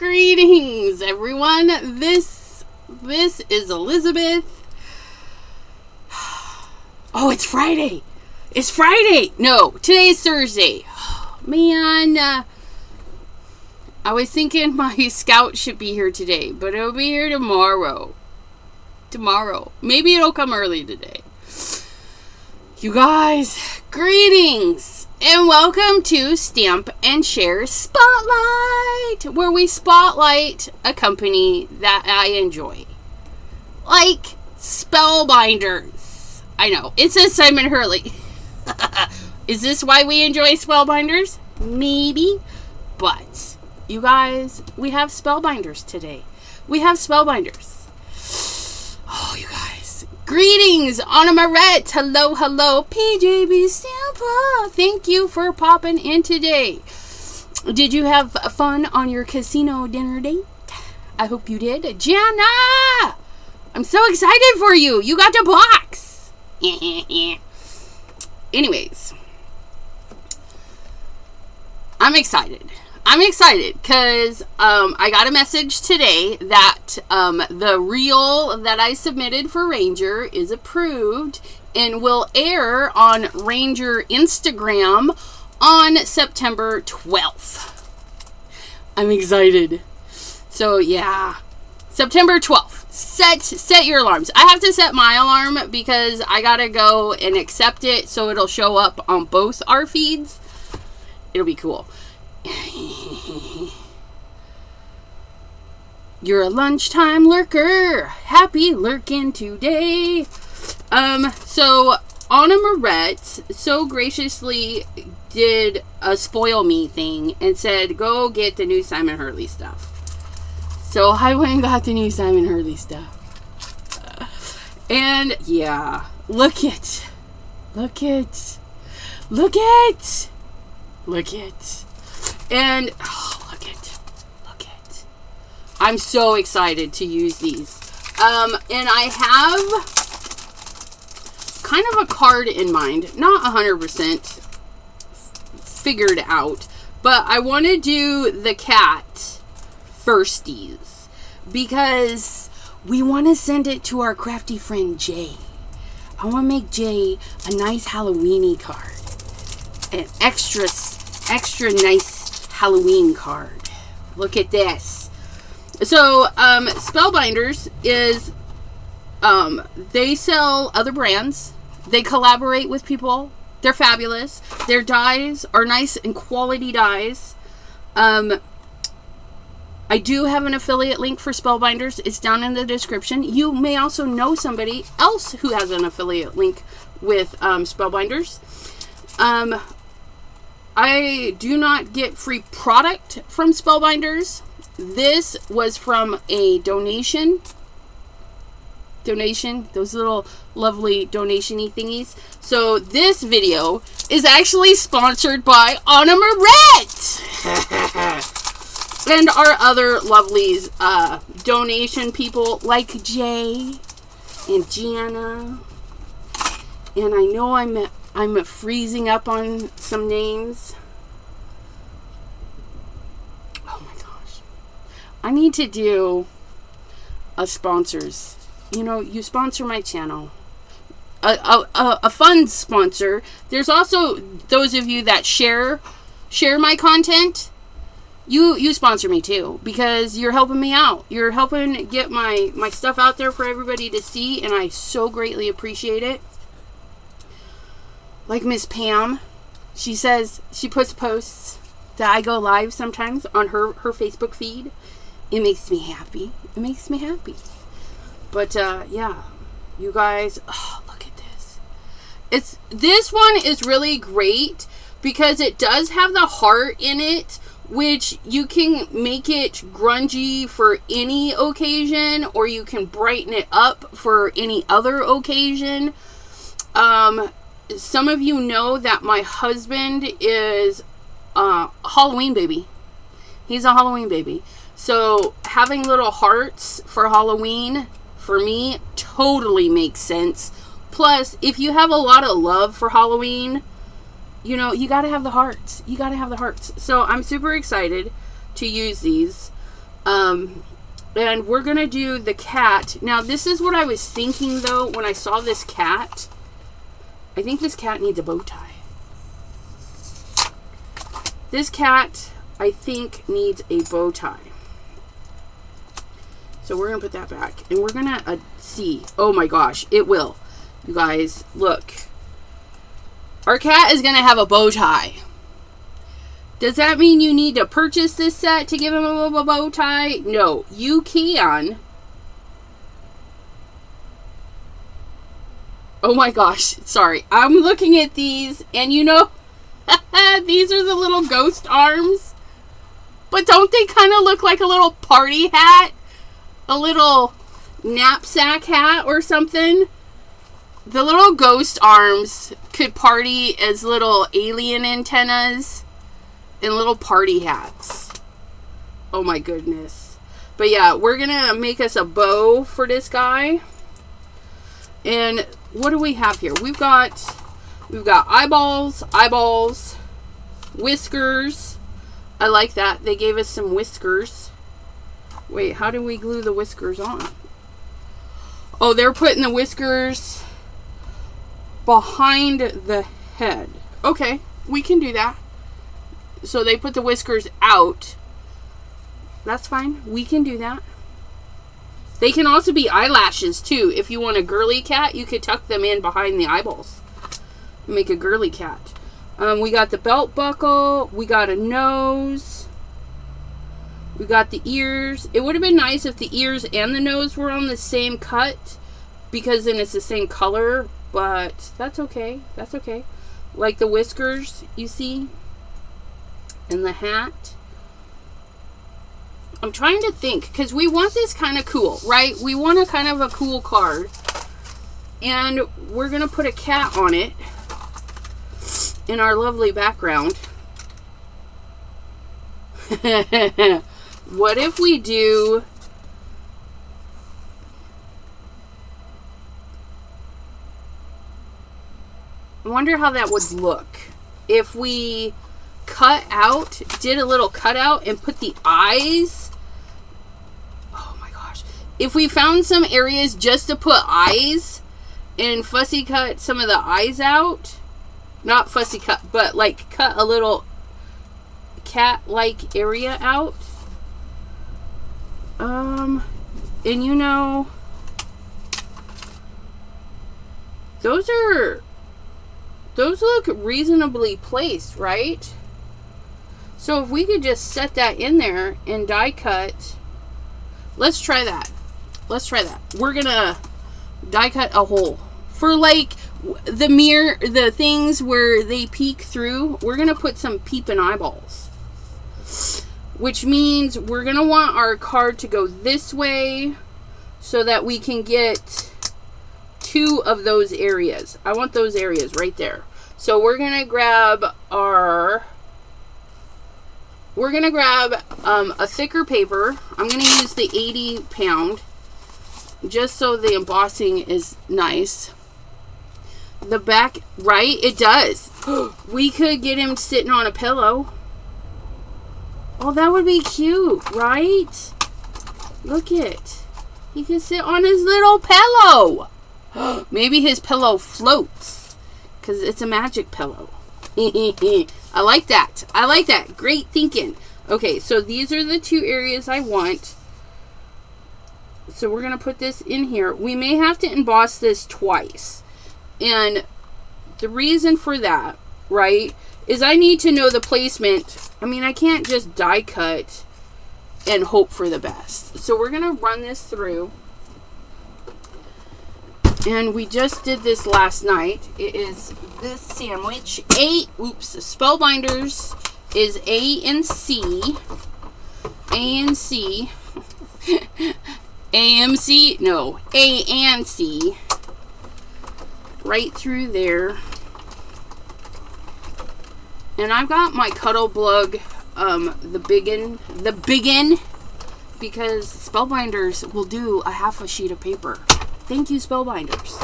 Greetings, everyone. This is Elizabeth. Oh, it's Friday. It's Friday. No, today's Thursday. Man, I was thinking my scout should be here today, but it'll be here tomorrow. Maybe it'll come early today. You guys, greetings and welcome to Stamp and Share Spotlight, where we spotlight a company that I enjoy, like Spellbinders. I know, it says Simon Hurley. Is this why we enjoy Spellbinders? Maybe, but you guys, we have Spellbinders today. We have Spellbinders. Oh, you guys. Greetings, Anna Marette. Hello, PJB Stampa. Thank you for popping in today. Did you have fun on your casino dinner date? I hope you did. Jana! I'm so excited for you. You got the box. Anyways. I'm excited because I got a message today that the reel that I submitted for Ranger is approved and will air on Ranger Instagram on September 12th. I'm excited. So yeah, September 12th. Set your alarms. I have to set my alarm because I gotta go and accept it so it'll show up on both our feeds. It'll be cool. You're a lunchtime lurker. Happy lurking today. So Anna Marette so graciously did a spoil me thing and said, go get the new Simon Hurley stuff. So I went and got the new Simon Hurley stuff. And yeah, look it. And oh, look it. I'm so excited to use these. And I have kind of a card in mind, not 100% figured out, but I want to do the cat firsties because we want to send it to our crafty friend Jay. I want to make Jay a nice Halloween-y card. An extra nice Halloween card. Look at this. So, Spellbinders is, they sell other brands. They collaborate with people. They're fabulous. Their dyes are nice and quality dyes. I do have an affiliate link for Spellbinders. It's down in the description. You may also know somebody else who has an affiliate link with Spellbinders. I do not get free product from Spellbinders. This was from a donation. Those little lovely donation-y thingies. So this video is actually sponsored by Anna Marette. And our other lovelies, donation people like Jay and Gianna. And I know I'm freezing up on some names. Oh my gosh. I need to do a sponsors. You know, you sponsor my channel. A fun sponsor. There's also those of you that share my content. You sponsor me too because you're helping me out. You're helping get my stuff out there for everybody to see, and I so greatly appreciate it. Like Miss Pam, she says she puts posts that I go live sometimes on her Facebook feed. It makes me happy. But yeah, you guys, oh, look at this. This one is really great because it does have the heart in it, which you can make it grungy for any occasion, or you can brighten it up for any other occasion. Some of you know that my husband is a Halloween baby. He's a Halloween baby. So having little hearts for Halloween, for me, totally makes sense. Plus, if you have a lot of love for Halloween, you know, you gotta have the hearts. So I'm super excited to use these. And we're going to do the cat. Now, this is what I was thinking, though, when I saw this cat. I think this cat needs a bow tie. This cat, I think, needs a bow tie. So we're going to put that back. And we're going to see. Oh, my gosh. It will. You guys, look. Our cat is going to have a bow tie. Does that mean you need to purchase this set to give him a bow tie? No, you can. Oh my gosh, sorry. I'm looking at these, and you know, these are the little ghost arms. But don't they kind of look like a little party hat? A little knapsack hat or something? The little ghost arms could party as little alien antennas. And little party hats. Oh my goodness. But yeah, we're gonna make us a bow for this guy. And what do we have here? We've got eyeballs, whiskers. I like that. They gave us some whiskers. Wait, how do we glue the whiskers on? Oh, they're putting the whiskers behind the head. Okay, we can do that. So they put the whiskers out. That's fine. We can do that. They can also be eyelashes too. If you want a girly cat, you could tuck them in behind the eyeballs. Make a girly cat. We got the belt buckle. We got a nose. We got the ears. It would have been nice if the ears and the nose were on the same cut, because then it's the same color, but that's okay. That's okay. Like the whiskers, you see? And the hat. I'm trying to think, because we want this kind of cool, right? We want a kind of a cool card. And we're going to put a cat on it in our lovely background. What if we do... I wonder how that would look if we did a little cutout and put the eyes. Oh my gosh. If we found some areas just to put eyes and fussy cut some of the eyes out, not fussy cut, but like cut a little cat-like area out. And you know, those look reasonably placed, right? So if we could just set that in there and die cut. Let's try that. Let's try that. We're gonna die cut a hole for like the mirror, the things where they peek through. We're gonna put some peeping eyeballs, which means we're gonna want our card to go this way so that we can get 2 of those areas. I want those areas right there. So we're gonna grab a thicker paper. I'm gonna use the 80 pound just so the embossing is nice. The back, right? It does. We could get him sitting on a pillow. Oh, that would be cute, right? Look it. He can sit on his little pillow. Maybe his pillow floats because it's a magic pillow. I like that. I like that. Great thinking. Okay, so these are the 2 areas I want. So we're going to put this in here. We may have to emboss this twice. And the reason for that, right, is I need to know the placement. I mean, I can't just die cut and hope for the best. So we're going to run this through. And we just did this last night. It is this sandwich. Spellbinders is A and C. A and C. AMC? No. A and C. Right through there. And I've got my Cuddle Blug, the biggin, because Spellbinders will do a half a sheet of paper. Thank you, Spellbinders.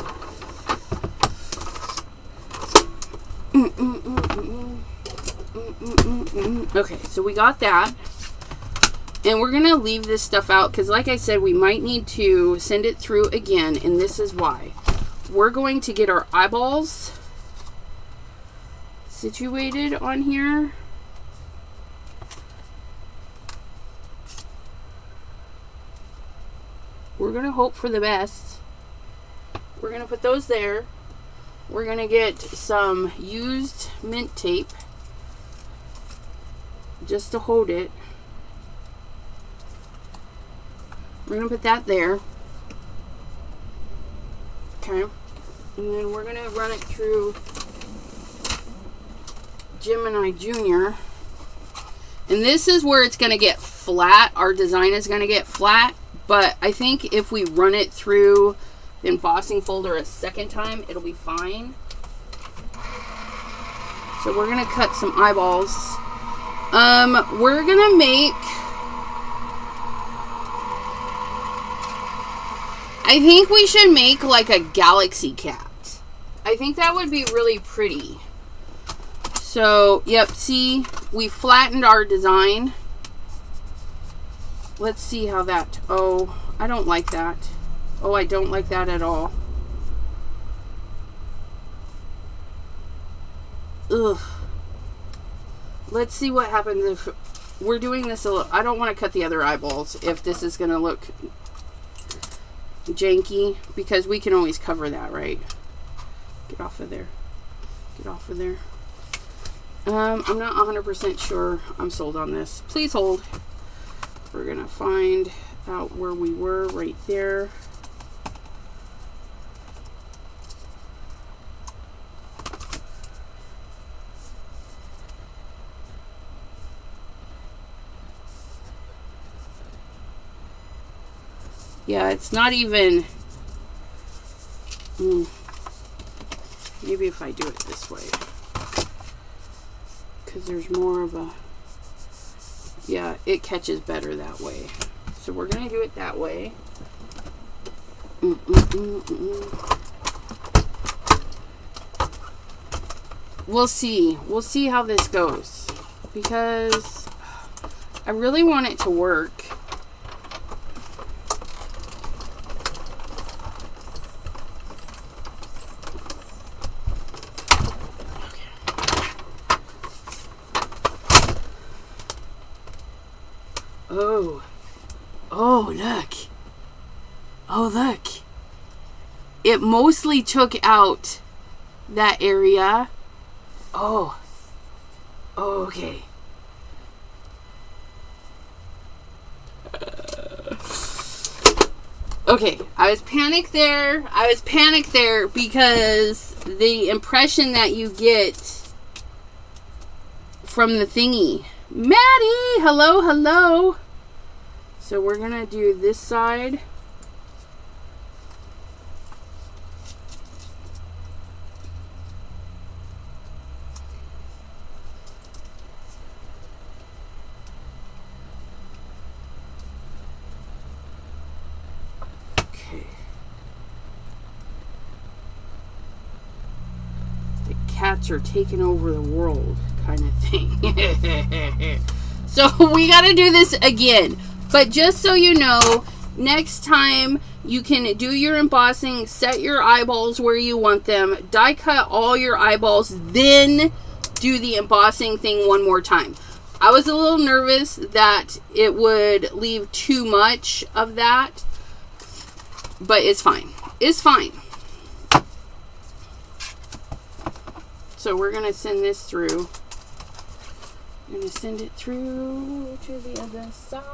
Okay, so we got that. And we're going to leave this stuff out because, like I said, we might need to send it through again, and this is why. We're going to get our eyeballs situated on here. We're going to hope for the best. We're going to put those there. We're going to get some used mint tape just to hold it. We're going to put that there. Okay. And then we're going to run it through Gemini Junior. And this is where it's going to get flat. Our design is going to get flat. But I think if we run it through the embossing folder a second time, it'll be fine. So we're going to cut some eyeballs. We're going to make... I think we should make like a galaxy cat. I think that would be really pretty. So, yep, see, we flattened our design. Let's see how that, oh, I don't like that. Oh, I don't like that at all. Ugh. Let's see what happens if we're doing this a little. I don't want to cut the other eyeballs if this is going to look janky, because we can always cover that, right? Get off of there. Get off of there. I'm not 100% sure I'm sold on this. Please hold. We're going to find out where we were right there. Yeah, it's not even... Maybe if I do it this way. Because there's more of a... Yeah, it catches better that way. So we're going to do it that way. We'll see. We'll see how this goes. Because I really want it to work. Oh, look. Oh, look. It mostly took out that area. Oh. Oh, okay. Okay, I was panicked there. I was panicked there because the impression that you get from the thingy. Maddie, hello, hello. So we're going to do this side. Okay. The cats are taking over the world kind of thing. So we got to do this again. But just so you know, next time you can do your embossing, set your eyeballs where you want them, die cut all your eyeballs, then do the embossing thing one more time. I was a little nervous that it would leave too much of that, but it's fine. It's fine. So we're going to send this through. I'm going to send it through to the other side.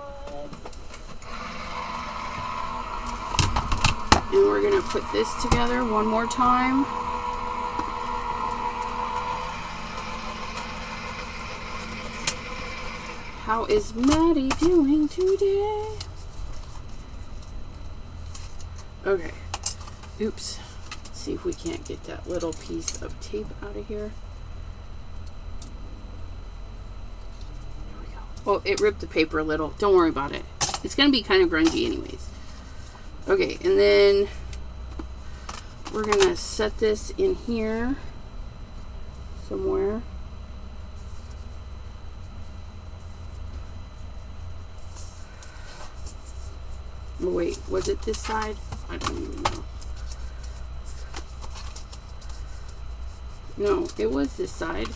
And we're going to put this together one more time. How is Maddie doing today? Okay. Oops. Let's see if we can't get that little piece of tape out of here. Well, it ripped the paper a little. Don't worry about it. It's going to be kind of grungy anyways. Okay, and then we're going to set this in here somewhere. Oh, wait. Was it this side? I don't even know. No, it was this side.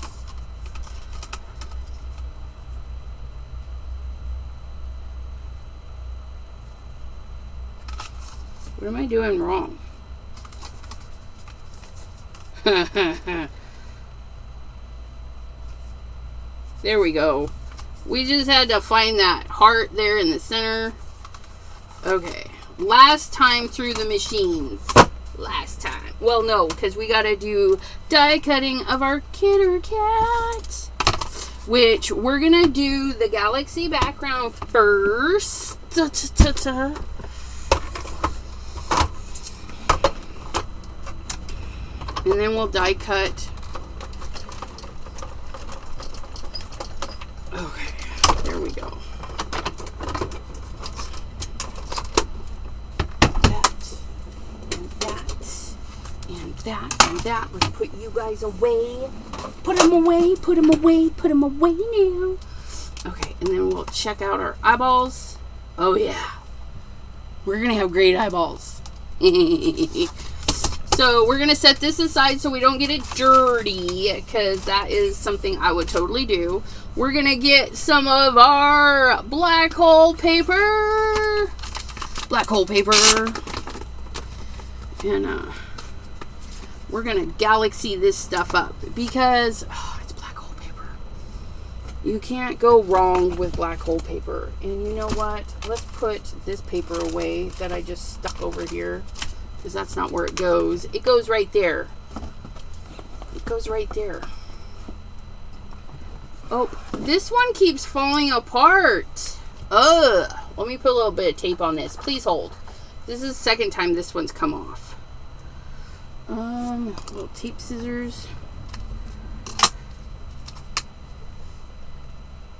What am I doing wrong? There we go. We just had to find that heart there in the center. Okay. Last time through the machines. Last time. Well, no, because we got to do die cutting of our Kitter Cat. Which we're going to do the galaxy background first. And then we'll die cut. Okay, there we go. That, and that, and that, and that. Let's put you guys away. Put them away, put them away, put them away now. Okay, and then we'll check out our eyeballs. Oh, yeah. We're going to have great eyeballs. So we're going to set this aside so we don't get it dirty, because that is something I would totally do. We're going to get some of our black hole paper. Black hole paper. And we're going to galaxy this stuff up, because it's black hole paper. You can't go wrong with black hole paper. And you know what? Let's put this paper away that I just stuck over here. Because that's not where it goes. It goes right there. It goes right there. Oh, this one keeps falling apart. Ugh. Let me put a little bit of tape on this. Please hold. This is the second time this one's come off. Little tape scissors.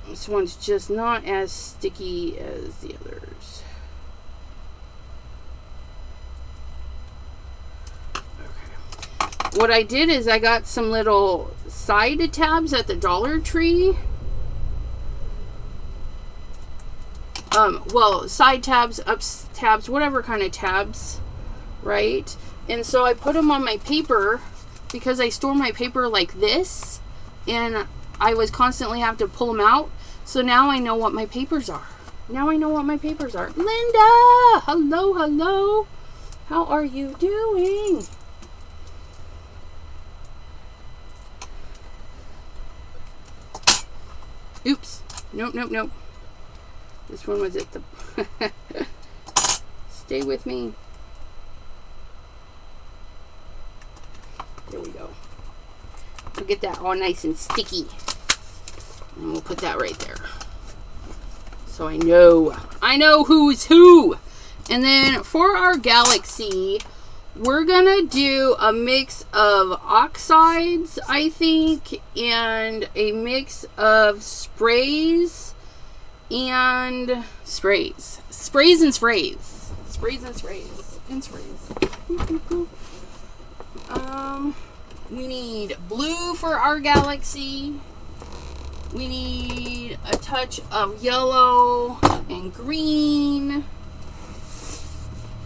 This one's just not as sticky as the others. What I did is I got some little side tabs at the Dollar Tree. Well, side tabs, up tabs, whatever kind of tabs, right? And so I put them on my paper because I store my paper like this, and I was constantly have to pull them out. So now I know what my papers are. Now I know what my papers are. Linda! Hello, hello. How are you doing? Oops. Nope, nope, nope. This one was at the... Stay with me. There we go. We'll get that all nice and sticky. And we'll put that right there. So I know who's who. And then for our galaxy, we're gonna do a mix of oxides, I think, and a mix of sprays and sprays. Sprays and sprays. Sprays and sprays. And sprays. We need blue for our galaxy. We need a touch of yellow and green.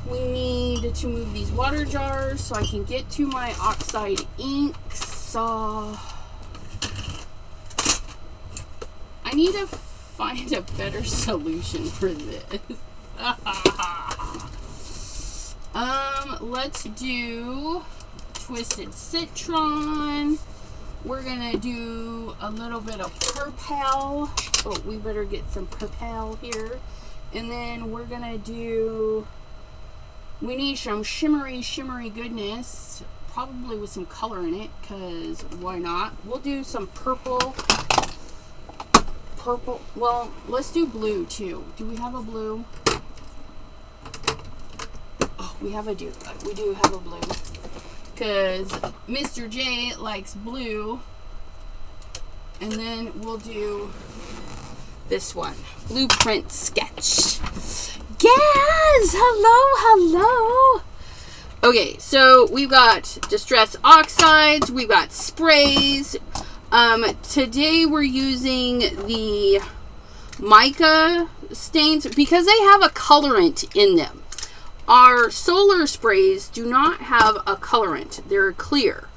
We need to move these water jars so I can get to my oxide inks. I need to find a better solution for this. Let's do Twisted Citron. We're gonna do a little bit of purple. Oh, we better get some purple here. And then we're gonna do... We need some shimmery goodness, probably with some color in it, because why not? We'll do some purple. Well, let's do blue too. Do we have a blue? Oh, we do have a blue, because Mr. J likes blue. And then we'll do this one, Blueprint Sketch. Yes! Hello! Okay, so we've got Distress Oxides, we've got sprays. Today we're using the mica stains because they have a colorant in them. Our solar sprays do not have a colorant. They're clear.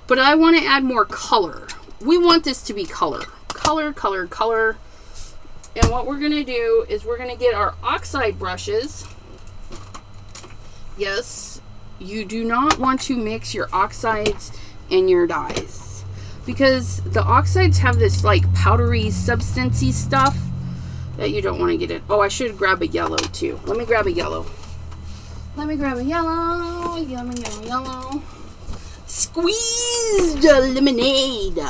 But I want to add more color. We want this to be color. Color, color, color. And what we're going to do is we're going to get our oxide brushes. Yes, you do not want to mix your oxides and your dyes, because the oxides have this like powdery substancey stuff that you don't want to get in. Oh, I should grab a yellow too. Let me grab a yellow. Let me grab a yellow. Yellow, yellow, yellow. Squeezed lemonade.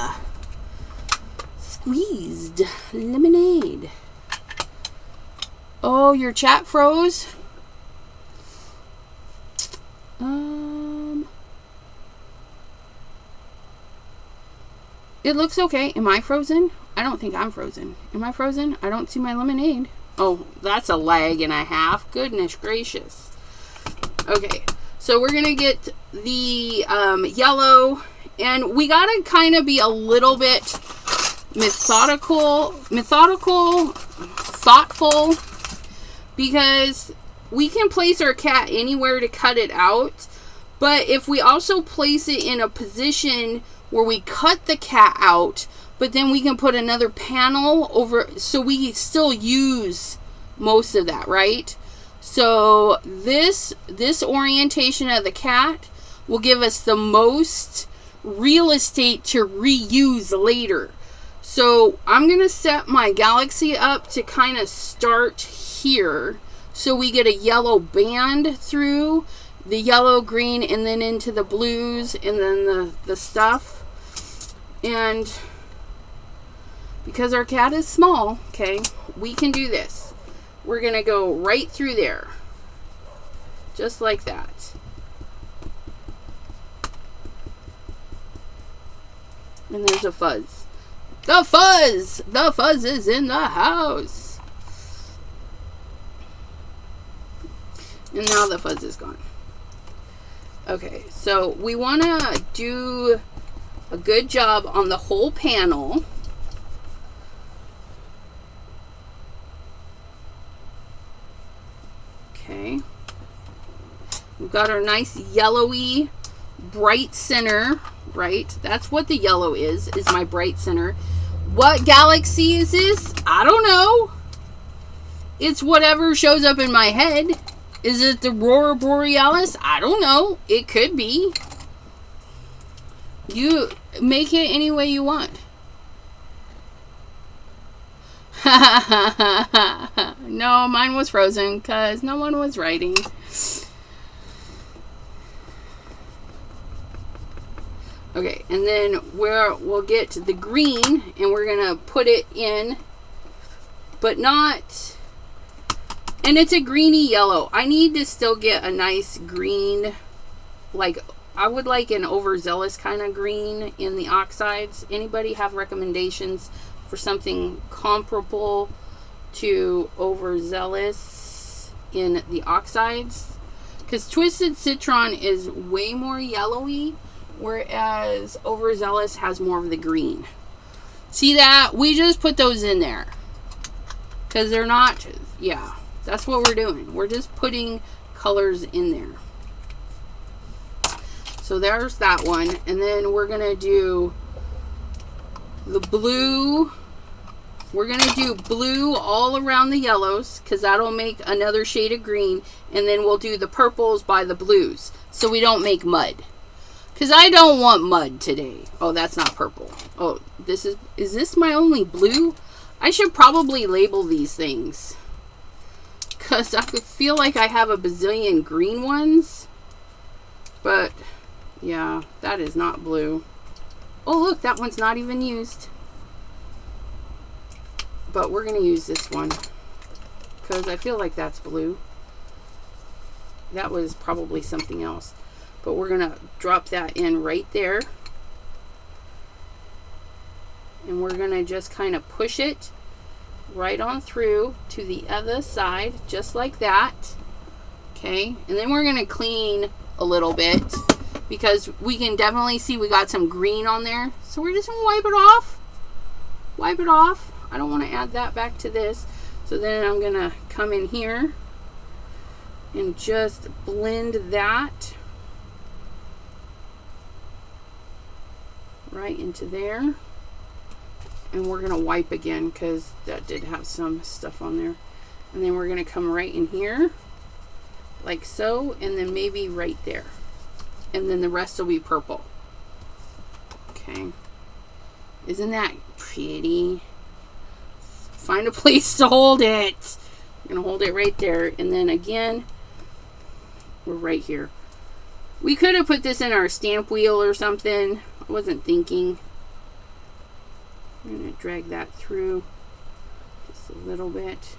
Squeezed lemonade. Oh, your chat froze? It looks okay. Am I frozen? I don't think I'm frozen. Am I frozen? I don't see my lemonade. Oh, that's a lag and a half. Goodness gracious. Okay, so we're going to get the yellow, and we got to kind of be a little bit methodical, thoughtful, because we can place our cat anywhere to cut it out, but if we also place it in a position where we cut the cat out, but then we can put another panel over, so we still use most of that, right? So this orientation of the cat will give us the most real estate to reuse later. So I'm going to set my galaxy up to kind of start here, so we get a yellow band through the yellow, green, and then into the blues, and then the stuff. And because our cat is small, okay, we can do this. We're going to go right through there. Just like that. And there's a fuzz. The fuzz! The fuzz is in the house. And now the fuzz is gone. Okay, so we want to do a good job on the whole panel. Okay. We've got our nice yellowy bright center, right? That's what the yellow is my bright center. What galaxy is this? I don't know. It's whatever shows up in my head. Is it the Aurora Borealis? I don't know. It could be. You make it any way you want. No, mine was frozen because no one was writing. Okay, and then we'll get the green and we're gonna put it in, but not, and it's a greeny yellow. I need to still get a nice green, like I would like an overzealous kind of green in the oxides. Anybody have recommendations for something comparable to overzealous in the oxides? Because Twisted Citron is way more yellowy, whereas overzealous has more of the green. See that? We just put those in there because they're not, yeah, that's what we're doing. We're just putting colors in there. So there's that one. And then we're going to do the blue. We're going to do blue all around the yellows because that'll make another shade of green. And then we'll do the purples by the blues so we don't make mud. Because I don't want mud today. Oh, that's not purple. Oh, is this my only blue? I should probably label these things. Because I feel like I have a bazillion green ones. But, yeah, that is not blue. Oh, look, that one's not even used. But we're going to use this one. Because I feel like that's blue. That was probably something else. But we're going to drop that in right there. And we're going to just kind of push it right on through to the other side, just like that. Okay, and then we're going to clean a little bit because we can definitely see we got some green on there. So we're just going to wipe it off. Wipe it off. I don't want to add that back to this. So then I'm going to come in here and just blend that right into there. And we're going to wipe again because that did have some stuff on there. And then we're going to come right in here like so, and then maybe right there. And then the rest will be purple. Okay. Isn't that pretty? Find a place to hold it. I'm going to hold it right there. And then again, we're right here. We could have put this in our stamp wheel or something. I wasn't thinking. I'm going to drag that through just a little bit.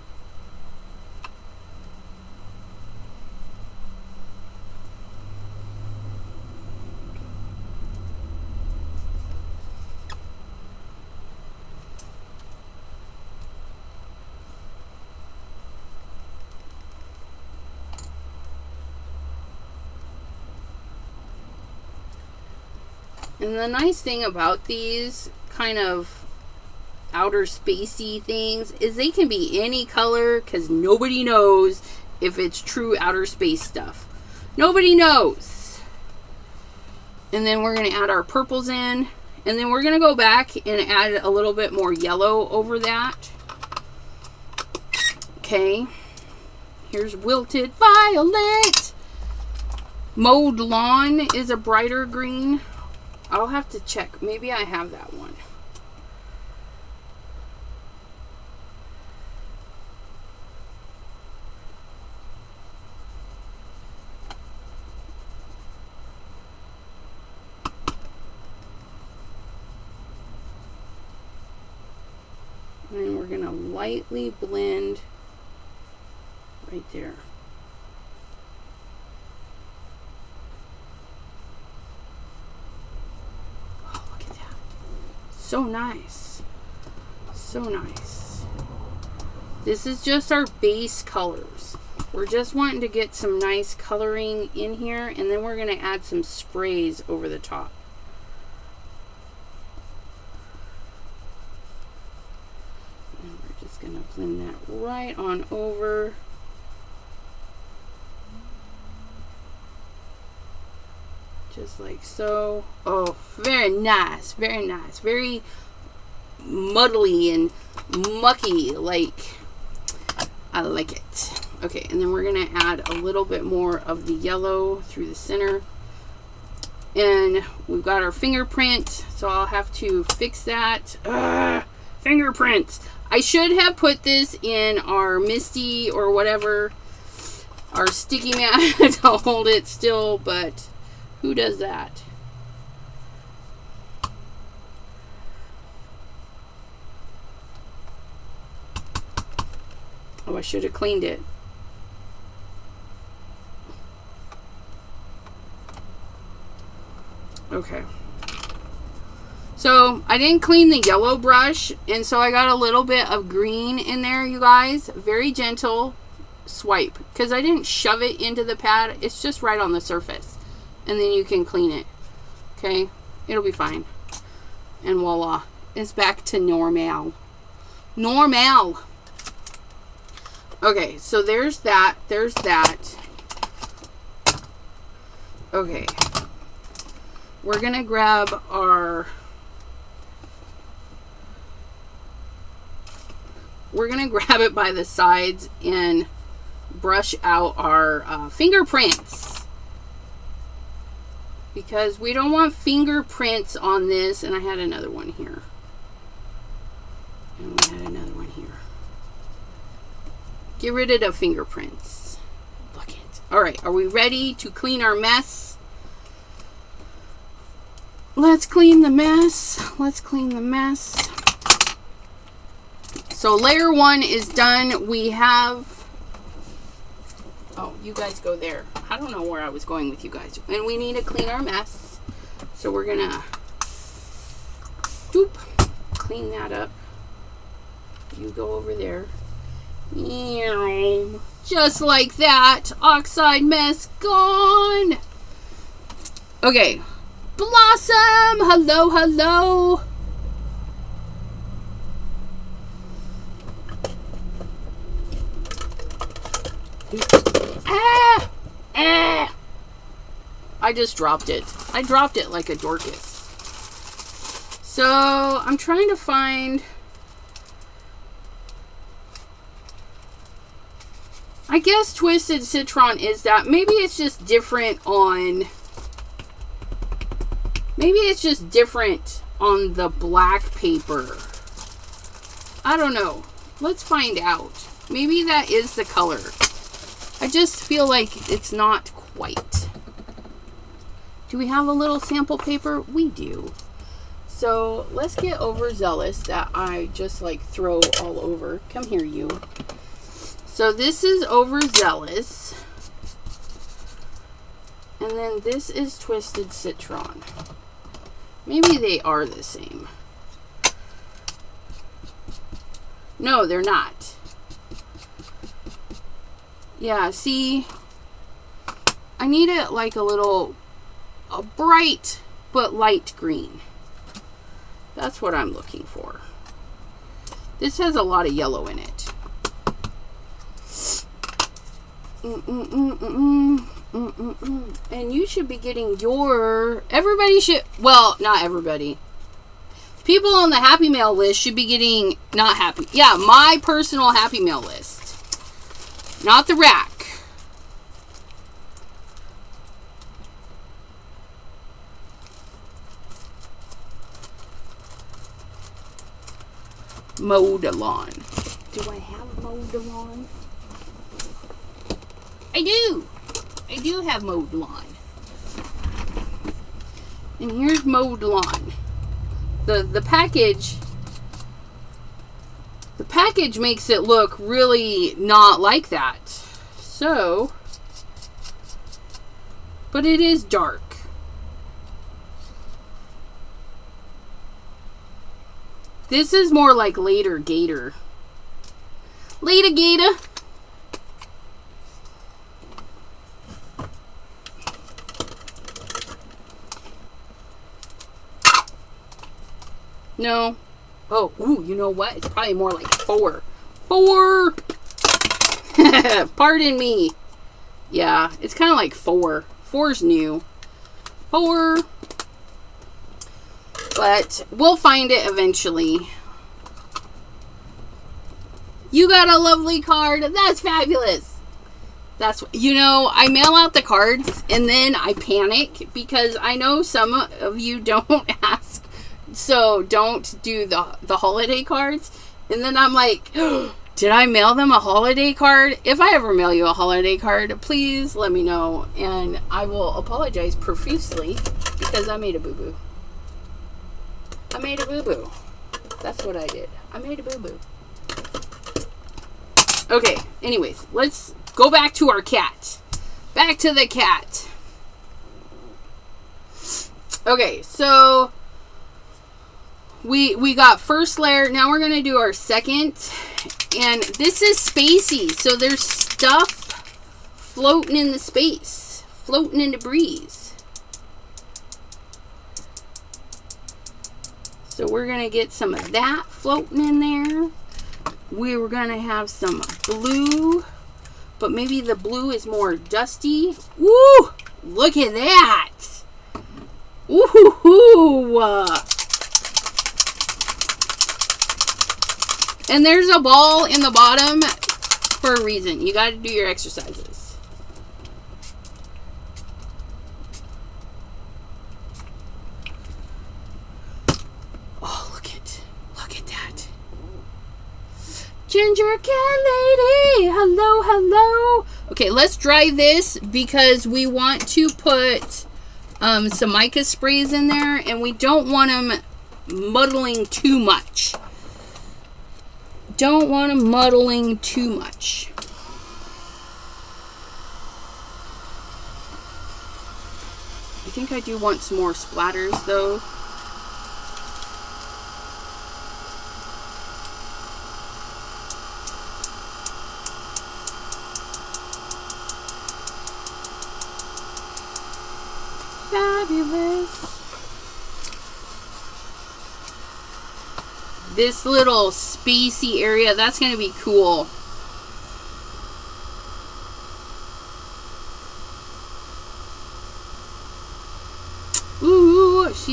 And the nice thing about these kind of outer spacey things is they can be any color because nobody knows if it's true outer space stuff. Nobody knows. And then we're going to add our purples in. And then we're going to go back and add a little bit more yellow over that. Okay. Here's Wilted Violet. Mowed Lawn is a brighter green. I'll have to check. Maybe I have that one. And then we're going to lightly blend right there. Oh, look at that. So nice. So nice. This is just our base colors. We're just wanting to get some nice coloring in here, and then we're going to add some sprays over the top. Gonna blend that right on over. Just like so. Oh, very nice, very nice. Very muddly and mucky, like I like it. Okay, and then we're gonna add a little bit more of the yellow through the center. And we've got our fingerprint, so I'll have to fix that. Fingerprints. I should have put this in our Misty or whatever, our sticky mat to hold it still, but who does that? Oh, I should have cleaned it. Okay. So I didn't clean the yellow brush, and so I got a little bit of green in there, you guys. Very gentle swipe, because I didn't shove it into the pad. It's just right on the surface, and then you can clean it. Okay, it'll be fine. And voila, it's back to normal. Normal. Okay, so there's that. There's that. Okay, we're gonna grab our... We're going to grab it by the sides and brush out our fingerprints. Because we don't want fingerprints on this. And I had another one here. And we had another one here. Get rid of the fingerprints. Look it. Alright, are we ready to clean our mess? Let's clean the mess. Let's clean the mess. So layer 1 is done. We have... Oh, you guys go there. I don't know where I was going with you guys. And we need to clean our mess. So we're going to... Doop. Clean that up. You go over there. Just like that. Oxide mess gone. Okay. Blossom. Hello, hello. Ah! Ah! I just dropped it. I dropped it like a Dorcas. So, I'm trying to find... I guess Twisted Citron is that. Maybe it's just different on... Maybe it's just different on the black paper. I don't know. Let's find out. Maybe that is the color. I just feel like it's not quite. Do we have a little sample paper? We do. So let's get overzealous that I just like throw all over. Come here, you. So this is overzealous. And then this is Twisted Citron. Maybe they are the same. No, they're not. Yeah, see, I need it like a bright but light green. That's what I'm looking for. This has a lot of yellow in it. And you should be getting your... Everybody should... Well, not everybody. People on the Happy Mail list should be getting... Not happy. Yeah, my personal Happy Mail list. Not the rack. Mowed lawn. Do I have mowed lawn? I do. I do have mowed lawn. And here's mowed lawn. The package makes it look really not like that. So, but it is dark. This is more like later gator. Later gator. No. Oh, ooh, you know what? It's probably more like 4. 4! Pardon me. Yeah, it's kind of like 4. 4's new. 4. But we'll find it eventually. You got a lovely card. That's fabulous. That's, you know, I mail out the cards and then I panic because I know some of you don't ask. So don't do the holiday cards. And then I'm like, did I mail them a holiday card? If I ever mail you a holiday card, please let me know. And I will apologize profusely because I made a boo-boo. I made a boo-boo. That's what I did. I made a boo-boo. Okay, anyways, let's go back to our cat. Back to the cat. Okay, so... We got first layer. Now we're going to do our second. And this is spacey. So there's stuff floating in the space. Floating in the breeze. So we're going to get some of that floating in there. We were going to have some blue. But maybe the blue is more dusty. Woo! Look at that. Ooh-hoo-hoo. And there's a ball in the bottom for a reason. You got to do your exercises. Oh, look at that. Ginger cat lady. Hello, hello. Okay, let's dry this because we want to put some mica sprays in there. And we don't want them muddling too much. Don't want them muddling too much. I think I do want some more splatters though. Fabulous. This little spacey area, that's going to be cool.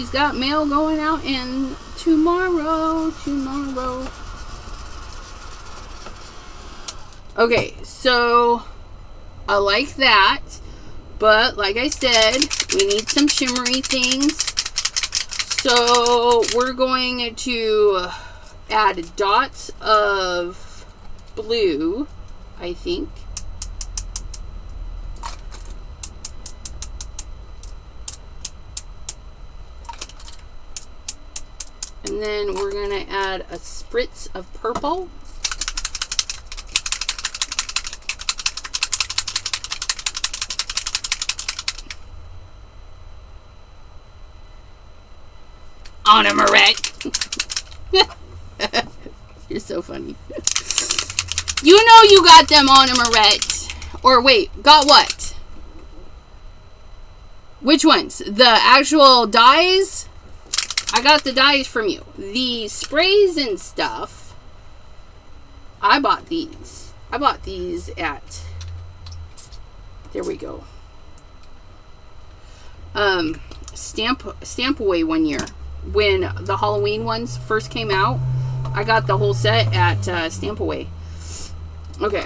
she's got mail going out in tomorrow. Okay, so I like that. But like I said, we need some shimmery things. So we're going to add dots of blue, I think. And then we're going to add a spritz of purple. On a Moret. You're so funny. You know you got them on a Moret. Or wait, got what? Which ones? The actual dyes? I got the dyes from you. The sprays and stuff, I bought these. I bought these at, there we go. Stamp Away one year. When the Halloween ones first came out, I got the whole set at Stamp Away. Okay.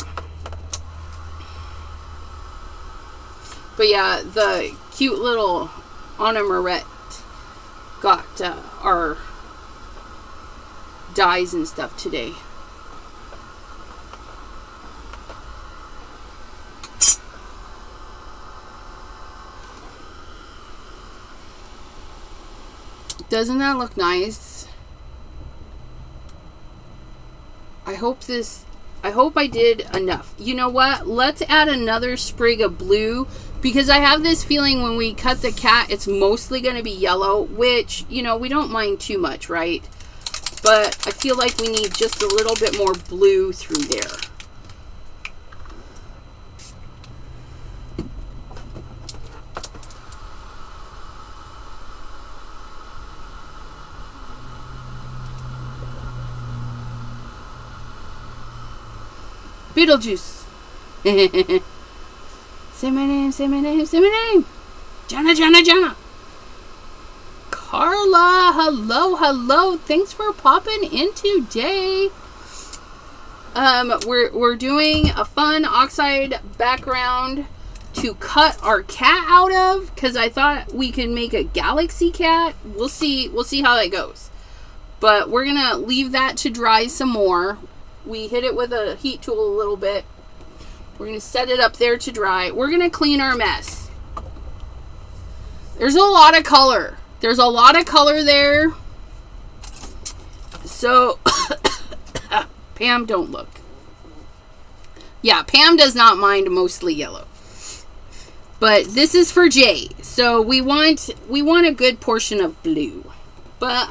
But yeah, the cute little Anna Moret got our dyes and stuff today. Doesn't that look nice? I hope I did enough. You know what? Let's add another sprig of blue, because I have this feeling when we cut the cat, it's mostly going to be yellow, which, you know, we don't mind too much, right? But I feel like we need just a little bit more blue through there. Beetlejuice. Say my name, say my name, say my name. Jana. Carla, hello. Thanks for popping in today. We're doing a fun oxide background to cut our cat out of, because I thought we could make a galaxy cat. We'll see how that goes. But we're gonna leave that to dry some more. We hit it with a heat tool a little bit. We're going to set it up there to dry. We're going to clean our mess. There's a lot of color. There's a lot of color there. So, Pam, don't look. Yeah, Pam does not mind mostly yellow. But this is for Jay. So we want a good portion of blue. But,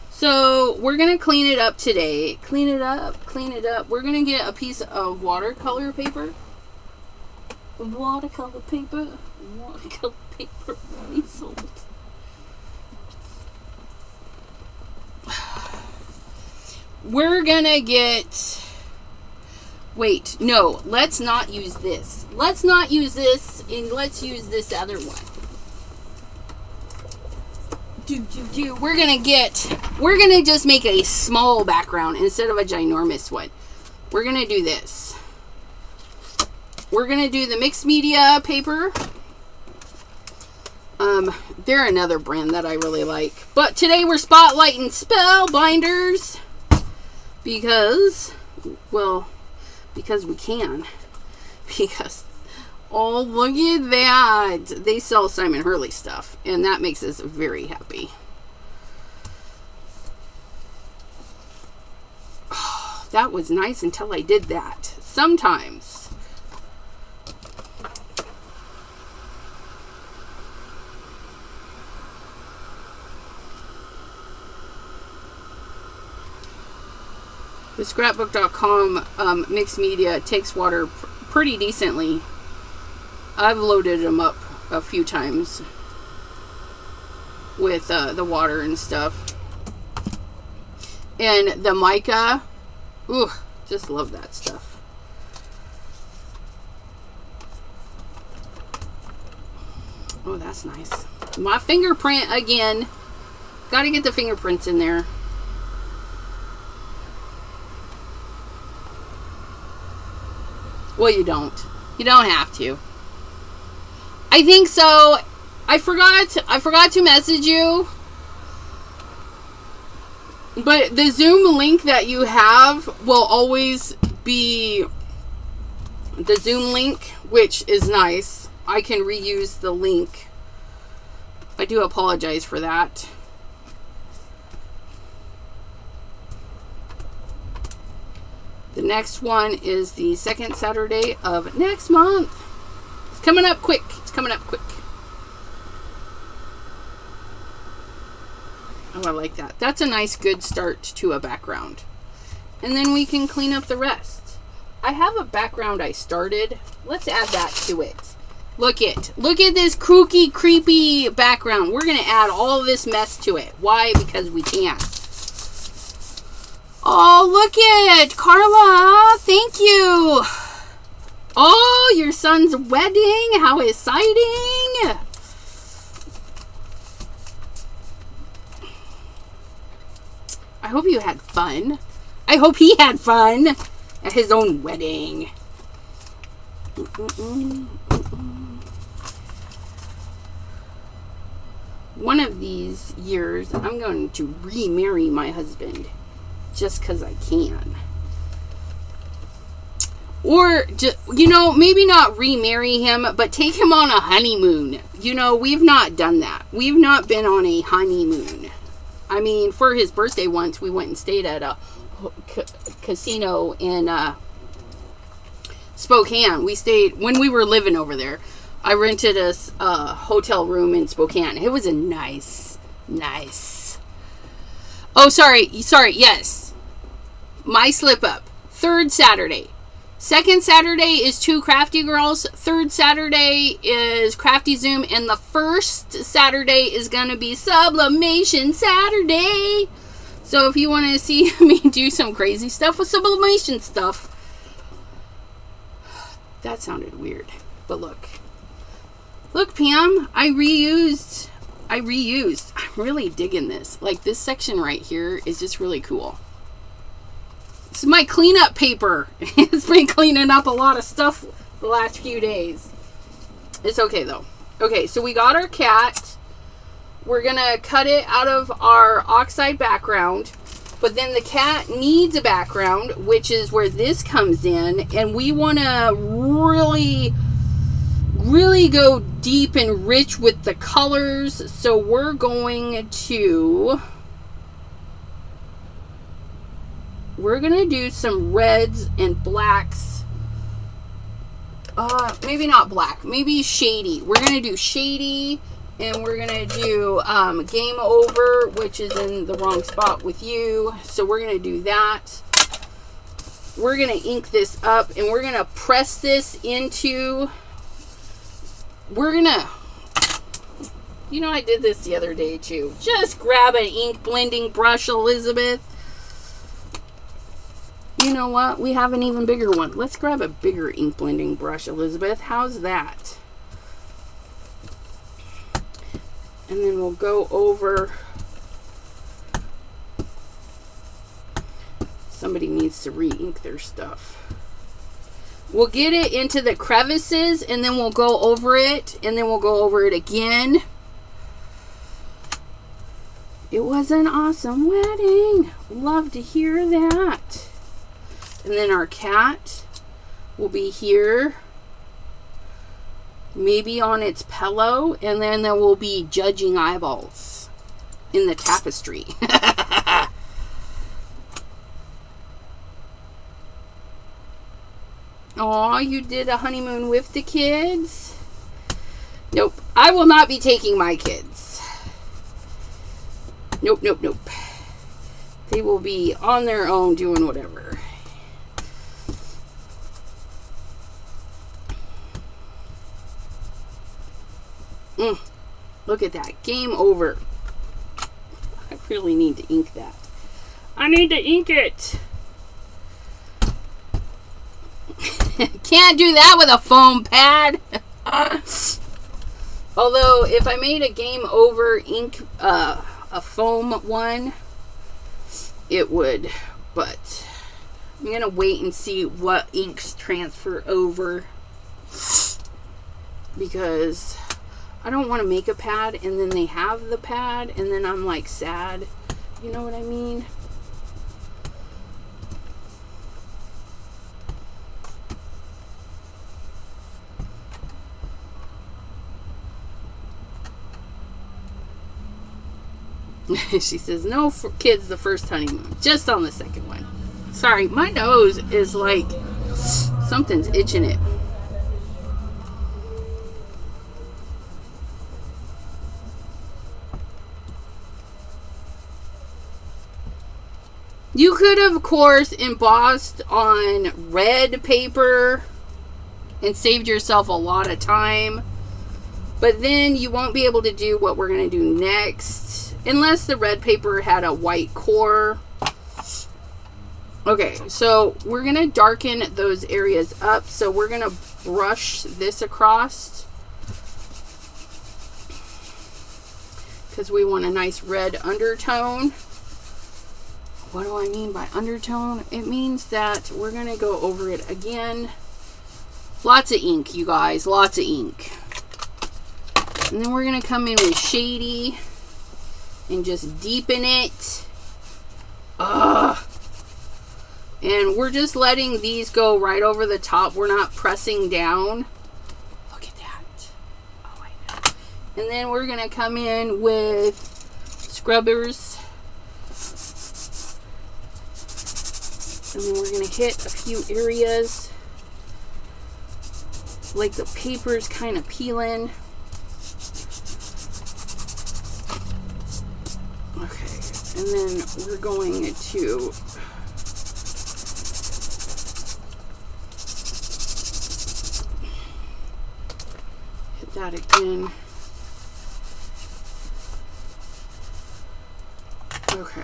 so we're going to clean it up today. Clean it up. We're going to get a piece of watercolor paper. Watercolor paper. Sold. We're going to get... Wait, no. Let's not use this. Let's not use this, and let's use this other one. We're gonna just make a small background instead of a ginormous one. We're gonna do this. We're gonna do the mixed media paper. They're another brand that I really like. But today we're spotlighting Spellbinders because we can. Because oh, look at that. They sell Simon Hurley stuff, and that makes us very happy. Oh, that was nice until I did that. Sometimes. The scrapbook.com mixed media takes water pretty decently. I've loaded them up a few times with the water and stuff. And the mica, ooh, just love that stuff. Oh, that's nice. My fingerprint again. Got to get the fingerprints in there. Well, you don't. You don't have to. I think so. I forgot to message you. But the Zoom link that you have will always be the Zoom link, which is nice. I can reuse the link. I do apologize for that. The next one is the second Saturday of next month. It's coming up quick. It's coming up quick. Oh, I like that. That's a nice, good start to a background. And then we can clean up the rest. I have a background I started. Let's add that to it. Look at this kooky, creepy background. We're going to add all this mess to it. Why? Because we can. Oh, look it, Carla. Thank you. Oh, your son's wedding. How exciting. I hope you had fun. I hope he had fun at his own wedding. One of these years, I'm going to remarry my husband just because I can. Or, just, maybe not remarry him, but take him on a honeymoon. We've not done that. We've not been on a honeymoon. I mean, for his birthday once, we went and stayed at a casino in Spokane. We stayed, when we were living over there, I rented us a hotel room in Spokane. It was a nice. Oh, sorry, yes. My slip up. Third Saturday. Second Saturday is Two Crafty Girls. Third Saturday is Crafty Zoom. And the first Saturday is going to be Sublimation Saturday. So if you want to see me do some crazy stuff with sublimation stuff. That sounded weird. But look. Look, Pam. I reused. I'm really digging this. Like, this section right here is just really cool. This is my cleanup paper. It's been cleaning up a lot of stuff the last few days. It's okay, though. Okay, so we got our cat. We're going to cut it out of our oxide background. But then the cat needs a background, which is where this comes in. And we want to really go deep and rich with the colors. So we're going to do some reds and blacks. Maybe not black, maybe shady. We're going to do shady, and we're going to do Game Over, which is in the wrong spot with you. So we're going to do that. We're going to ink this up, and we're going to press this into... I did this the other day too. Just grab an ink blending brush, Elizabeth. You know what? We have an even bigger one. Let's grab a bigger ink blending brush, Elizabeth. How's that? And then we'll go over. Somebody needs to re-ink their stuff. We'll get it into the crevices, and then we'll go over it, and then we'll go over it again. It was an awesome wedding. Love to hear that. And then our cat will be here, maybe on its pillow, and then there will be judging eyeballs in the tapestry. Aw, you did a honeymoon with the kids? Nope. I will not be taking my kids. Nope. They will be on their own doing whatever. Look at that. Game Over. I really need to ink that. I need to ink it. Can't do that with a foam pad. Although, if I made a game over ink, a foam one, it would. But I'm going to wait and see what inks transfer over. Because I don't want to make a pad and then they have the pad and then I'm like sad. You know what I mean? She says, no for kids the first honeymoon. Just on the second one. Sorry, my nose is like something's itching it. You could have, of course, embossed on red paper and saved yourself a lot of time. But then you won't be able to do what we're going to do next. Unless the red paper had a white core. Okay, so we're going to darken those areas up. So we're going to brush this across. Because we want a nice red undertone. What do I mean by undertone? It means that we're going to go over it again. Lots of ink, you guys. Lots of ink. And then we're going to come in with shady and just deepen it. Ugh. And we're just letting these go right over the top. We're not pressing down. Look at that. Oh my God. And then we're going to come in with scrubbers. And then we're going to hit a few areas. Like the paper's kind of peeling. Okay, and then we're going to hit that again. Okay.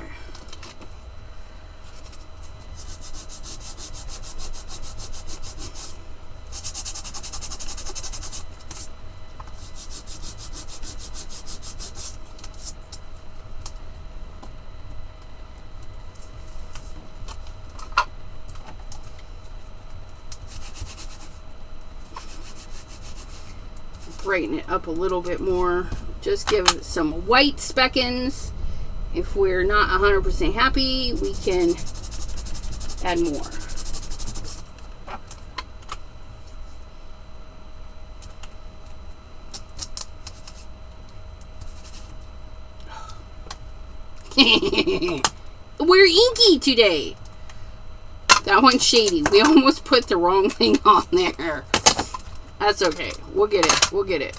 Brighten it up a little bit more. Just give it some white speckins. If we're not 100% happy, we can add more. We're inky today. That one's shady. We almost put the wrong thing on there. That's okay. We'll get it. We'll get it.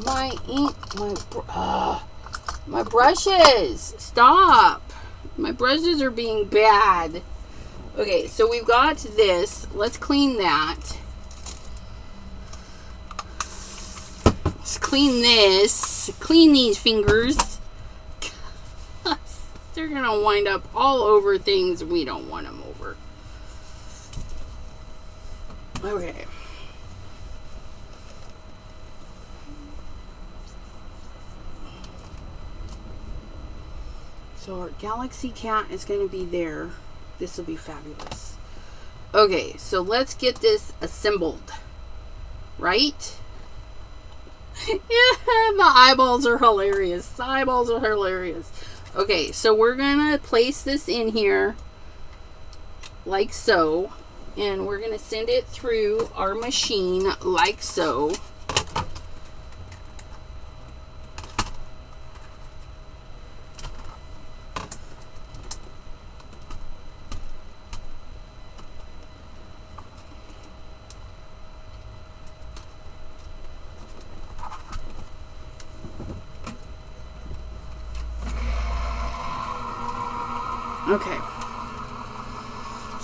My ink, my brushes. Stop. My brushes are being bad. Okay, so we've got this. Let's clean that. Let's clean this. Clean these fingers. They're going to wind up all over things we don't want them over. Okay. So our Galaxy Cat is going to be there. This will be fabulous. Okay, so let's get this assembled. Right? Yeah, the eyeballs are hilarious. The eyeballs are hilarious. Okay, so we're going to place this in here like so. And we're going to send it through our machine like so. Okay.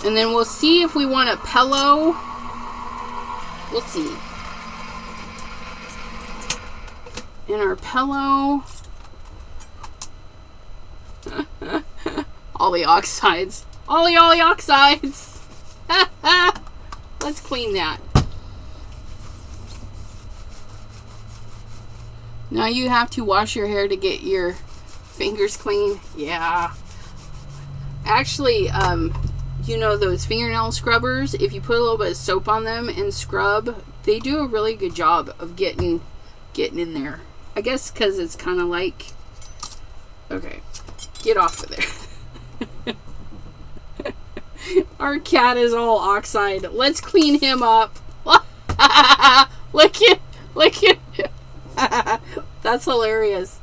And then we'll see if we want a pillow. We'll see. In our pillow. All the oxides. All the oxides. Let's clean that. Now you have to wash your hair to get your fingers clean. Yeah. Actually, you know those fingernail scrubbers, if you put a little bit of soap on them and scrub, they do a really good job of getting in there. I guess because it's kind of like, okay, get off of there. Our cat is all oxide. Let's clean him up. Look at that's hilarious.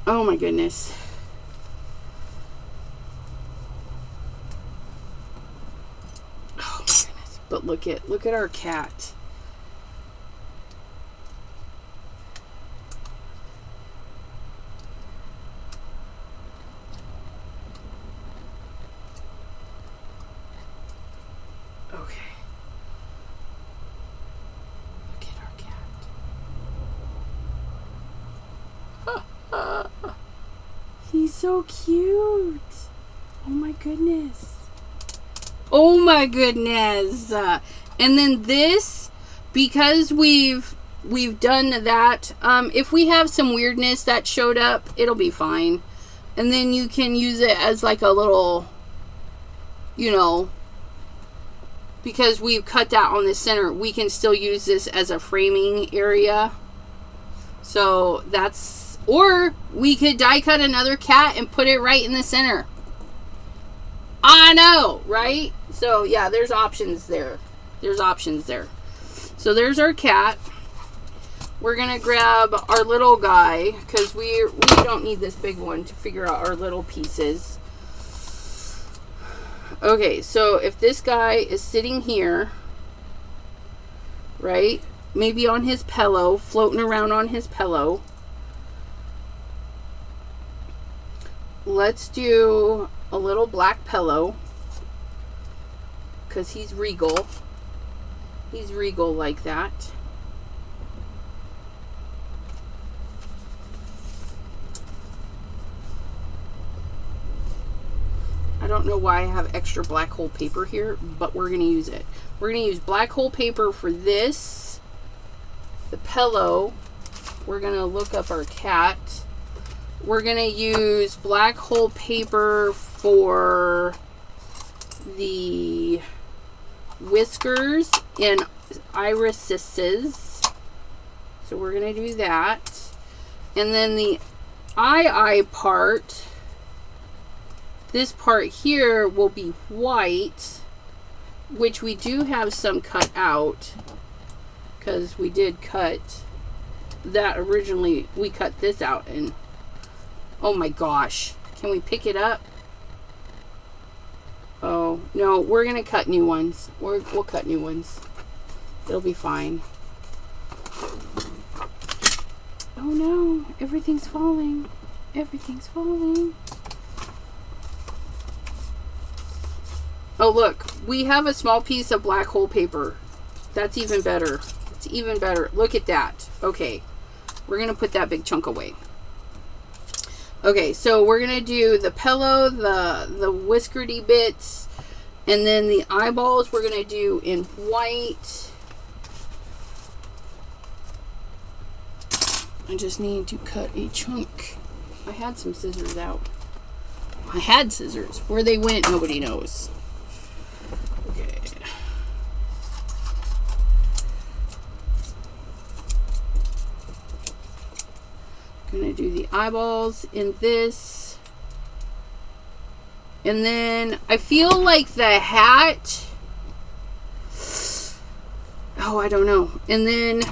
Oh my goodness. Oh my goodness. But look at our cat. Okay. Look at our cat. He's so cute. Oh my goodness. Oh my goodness. And then this, because we've done that, if we have some weirdness that showed up, it'll be fine. And then you can use it as like a little, you know, because we've cut that on the center, we can still use this as a framing area. So that's, or we could die cut another cat and put it right in the center. I know, right? So yeah, there's options there. There's options there. So there's our cat. We're gonna grab our little guy because we don't need this big one to figure out our little pieces. Okay, so if this guy is sitting here, right, maybe on his pillow, floating around on his pillow, let's do a little black pillow because he's regal. He's regal like that. I don't know why I have extra black hole paper here, but we're going to use it. We're going to use black hole paper for this, the pillow. We're going to look up our cat. We're going to use black hole paper for the whiskers and irises. So we're going to do that. And then the eye part, this part here will be white, which we do have some cut out because we did cut that originally. We cut this out and oh my gosh, can we pick it up? Oh no, we're gonna cut new ones. We'll cut new ones. It'll be fine. Oh no, everything's falling. Everything's falling. Oh look, we have a small piece of black hole paper. That's even better. It's even better. Look at that. Okay, we're gonna put that big chunk away. Okay, so we're gonna do the pillow, the whiskerty bits, and then the eyeballs we're gonna do in white. I just need to cut a chunk. I had some scissors out. I had scissors. Where they went, nobody knows. Okay. Gonna do the eyeballs in this. And then I feel like the hat. Oh, I don't know. And then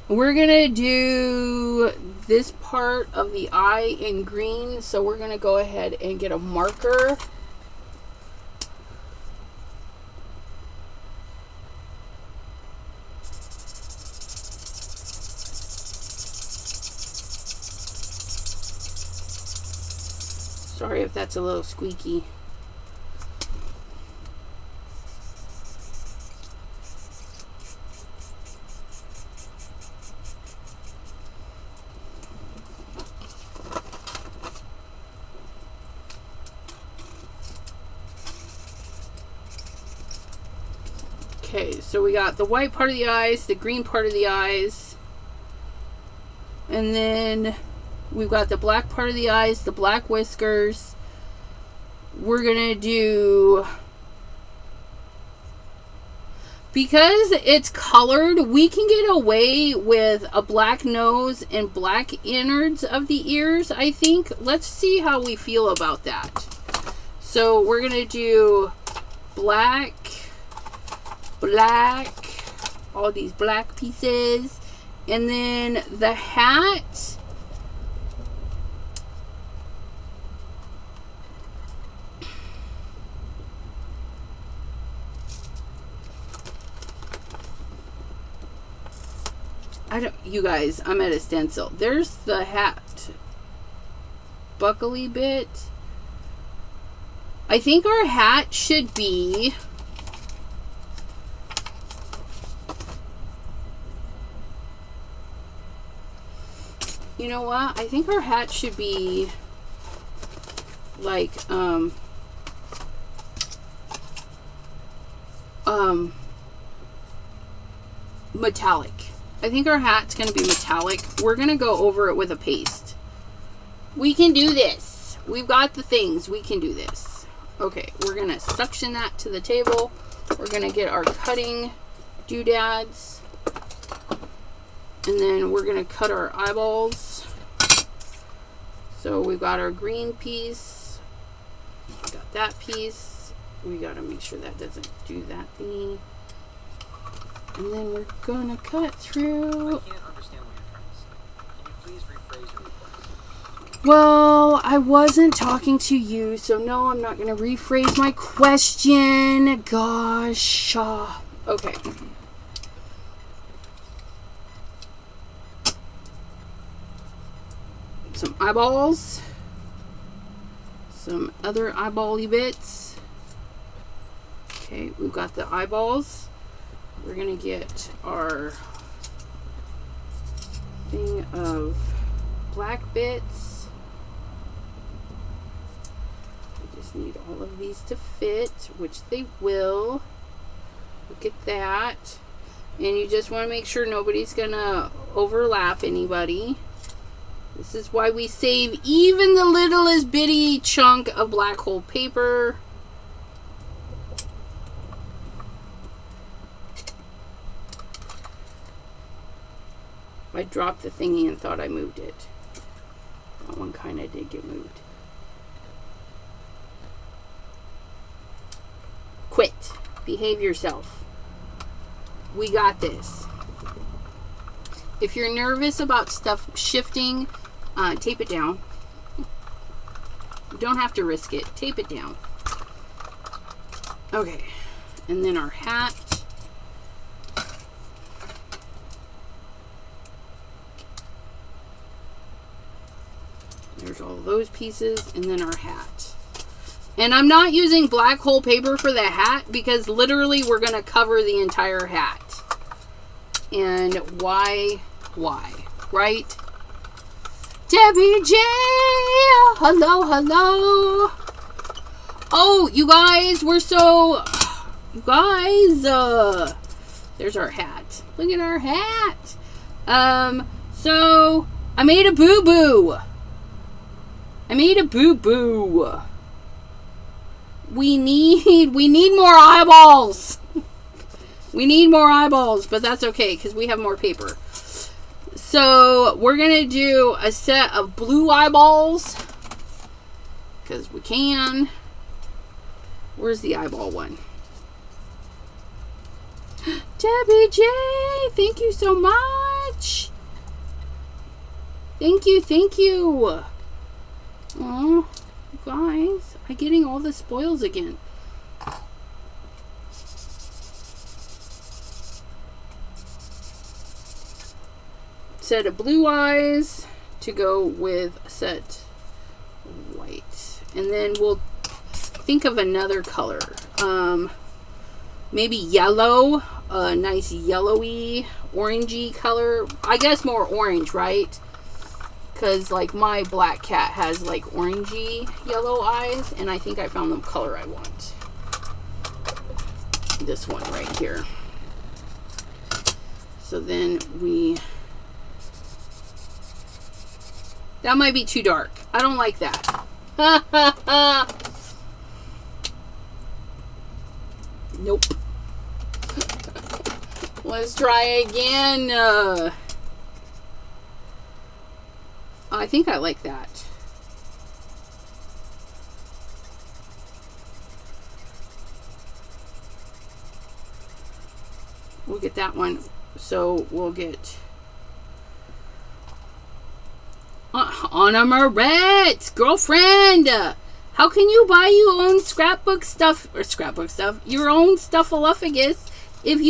we're gonna do this part of the eye in green. So we're gonna go ahead and get a marker. Sorry if that's a little squeaky. Okay, so we got the white part of the eyes, the green part of the eyes, and then we've got the black part of the eyes, the black whiskers. We're gonna do, because it's colored, we can get away with a black nose and black innards of the ears, I think. Let's see how we feel about that. So we're gonna do black, all these black pieces, and then the hat, you guys, I'm at a stencil. There's the hat buckly bit. I think our hat should be, you know what? I think our hat should be like, metallic. I think our hat's going to be metallic. We're going to go over it with a paste. We can do this. We've got the things. We can do this. Okay, we're going to suction that to the table. We're going to get our cutting doodads. And then we're going to cut our eyeballs. So we've got our green piece. We got that piece. We got to make sure that doesn't do that thingy. And then we're going to cut through. I can't understand what you're trying to say. Can you please rephrase your request? Well, I wasn't talking to you, so no, I'm not going to rephrase my question. Gosh. Okay. Some eyeballs. Some other eyeball-y bits. Okay, we've got the eyeballs. We're going to get our thing of black bits. We just need all of these to fit, which they will. Look at that. And you just want to make sure nobody's going to overlap anybody. This is why we save even the littlest bitty chunk of black hole paper. I dropped the thingy and thought I moved it. That one kind of did get moved. Quit. Behave yourself. We got this. If you're nervous about stuff shifting, tape it down. You don't have to risk it. Tape it down. Okay. And then our hat. There's all those pieces, and then our hat. And I'm not using black hole paper for the hat because literally we're going to cover the entire hat. And why, right? Debbie J! Hello. Oh, you guys, we're so... You guys, there's our hat. Look at our hat. So, I made a boo-boo. We need more eyeballs. We need more eyeballs, but that's okay because we have more paper. So we're going to do a set of blue eyeballs because we can. Where's the eyeball one? Debbie J, thank you so much. Thank you. Oh, guys, I'm getting all the spoils again. Set of blue eyes to go with a set white. And then we'll think of another color. Maybe yellow, a nice yellowy, orangey color. I guess more orange, right? Because, like, my black cat has, like, orangey yellow eyes. And I think I found the color I want. This one right here. So then that might be too dark. I don't like that. Nope. Let's try again. I think I like that. We'll get that one. So we'll get Anna Moretz, girlfriend. How can you buy your own scrapbook stuff, your own stuffaluffagus if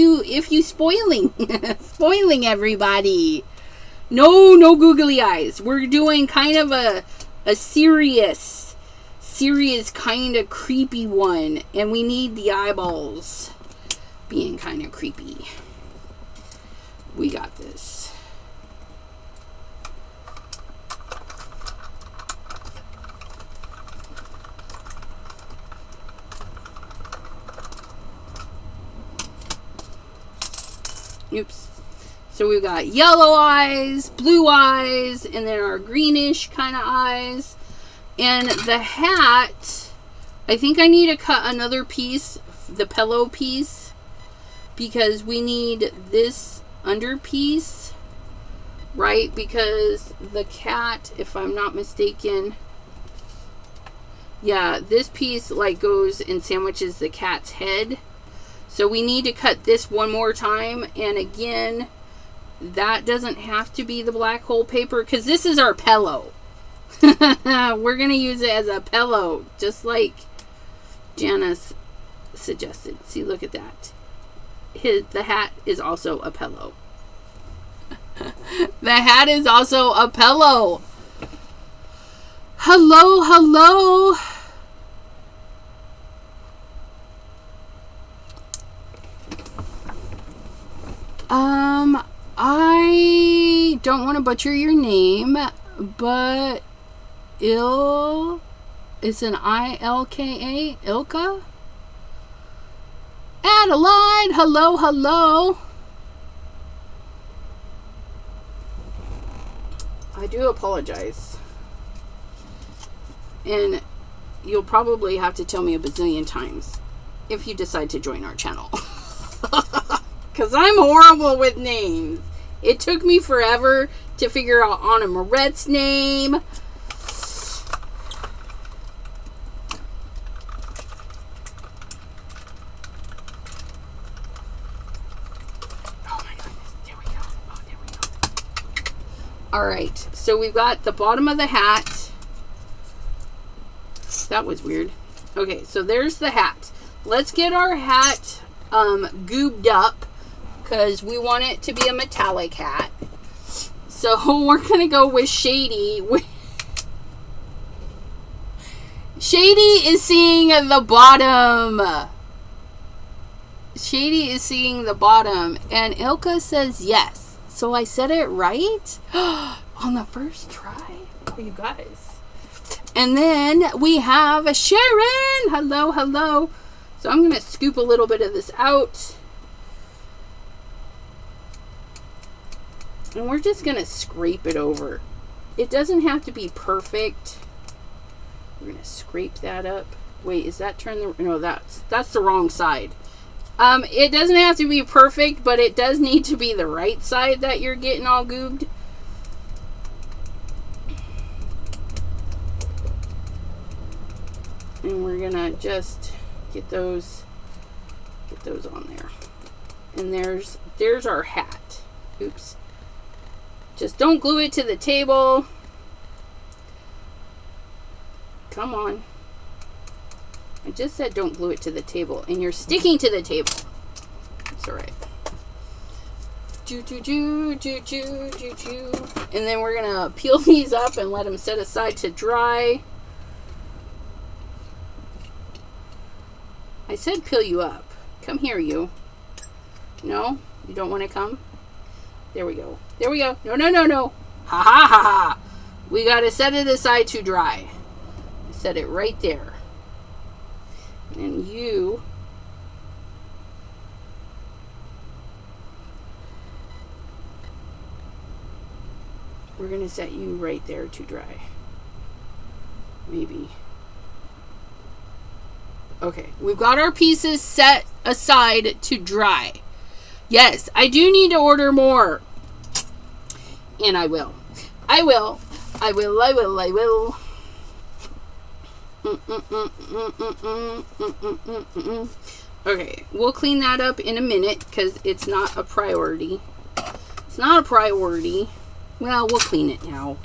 you spoiling everybody? No googly eyes. We're doing kind of a serious kind of creepy one, and we need the eyeballs being kind of creepy. We got this. Oops. So we've got yellow eyes, blue eyes, and then our greenish kind of eyes. And the hat, I think I need to cut another piece, the pillow piece, because we need this under piece, right? Because the cat, if I'm not mistaken, yeah, this piece like goes and sandwiches the cat's head. So we need to cut this one more time. And again, that doesn't have to be the black hole paper because this is our pillow. We're going to use it as a pillow, just like Janice suggested. See, look at that. The hat is also a pillow. The hat is also a pillow. Hello. I don't want to butcher your name, but it's an ILKA, Ilka? Adeline, hello. I do apologize. And you'll probably have to tell me a bazillion times if you decide to join our channel. Because I'm horrible with names. It took me forever to figure out Anna Moretz's name. Oh my goodness. There we go. Oh, there we go. Alright. So we've got the bottom of the hat. That was weird. Okay. So there's the hat. Let's get our hat goobed up, because we want it to be a metallic hat. So we're going to go with Shady. Shady is seeing the bottom. Shady is seeing the bottom. And Ilka says yes. So I said it right? On the first try? Oh, you guys. And then we have Sharon. Hello. So I'm going to scoop a little bit of this out. And we're just going to scrape it over. It doesn't have to be perfect. We're going to scrape that up. Wait, is that no, that's the wrong side. It doesn't have to be perfect, but it does need to be the right side that you're getting all goobed. And we're going to just get those on there. And there's our hat. Oops. Just don't glue it to the table. Come on. I just said don't glue it to the table, and you're sticking to the table. It's alright. And then we're gonna peel these up and let them set aside to dry. I said peel you up. Come here, you. No? You don't want to come? There we go. No. Ha. We got to set it aside to dry. Set it right there. And you We're going to set you right there to dry. Maybe. Okay, we've got our pieces set aside to dry. Yes, I do need to order more. And I will. I will. I will, I will, I will. Okay, we'll clean that up in a minute because it's not a priority. It's not a priority. Well, we'll clean it now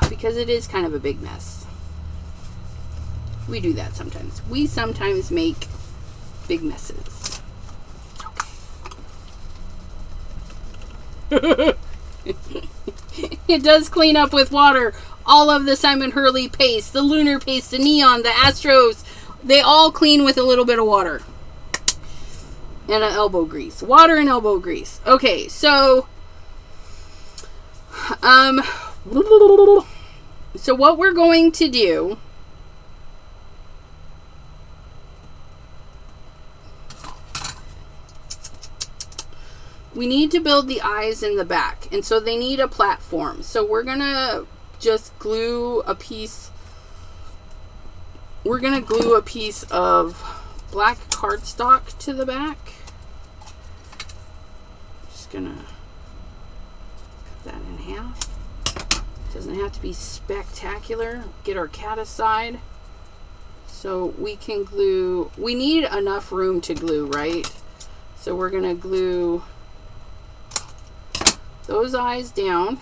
because it is kind of a big mess. We do that sometimes. We sometimes make big messes. Okay. It does clean up with water. All of the Simon Hurley paste, the lunar paste, the neon, the Astros, they all clean with a little bit of water. And an elbow grease. Water and elbow grease. Okay, so what we're going to do we need to build the eyes in the back, and so they need a platform. So we're gonna just glue a piece. We're gonna glue a piece of black cardstock to the back. Just gonna cut that in half. Doesn't have to be spectacular. Get our cat aside so we can glue. We need enough room to glue, right? So we're gonna glue those eyes down.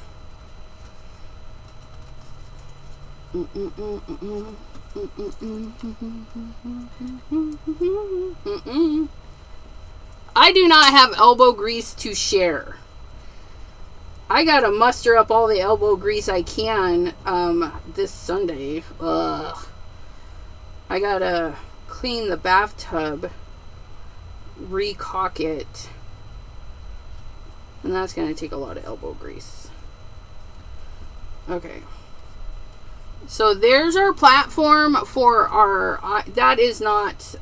I do not have elbow grease to share. I gotta muster up all the elbow grease I can this Sunday. Ugh. I gotta clean the bathtub, recaulk it, and that's gonna take a lot of elbow grease. Okay. So there's our platform for our, that is not,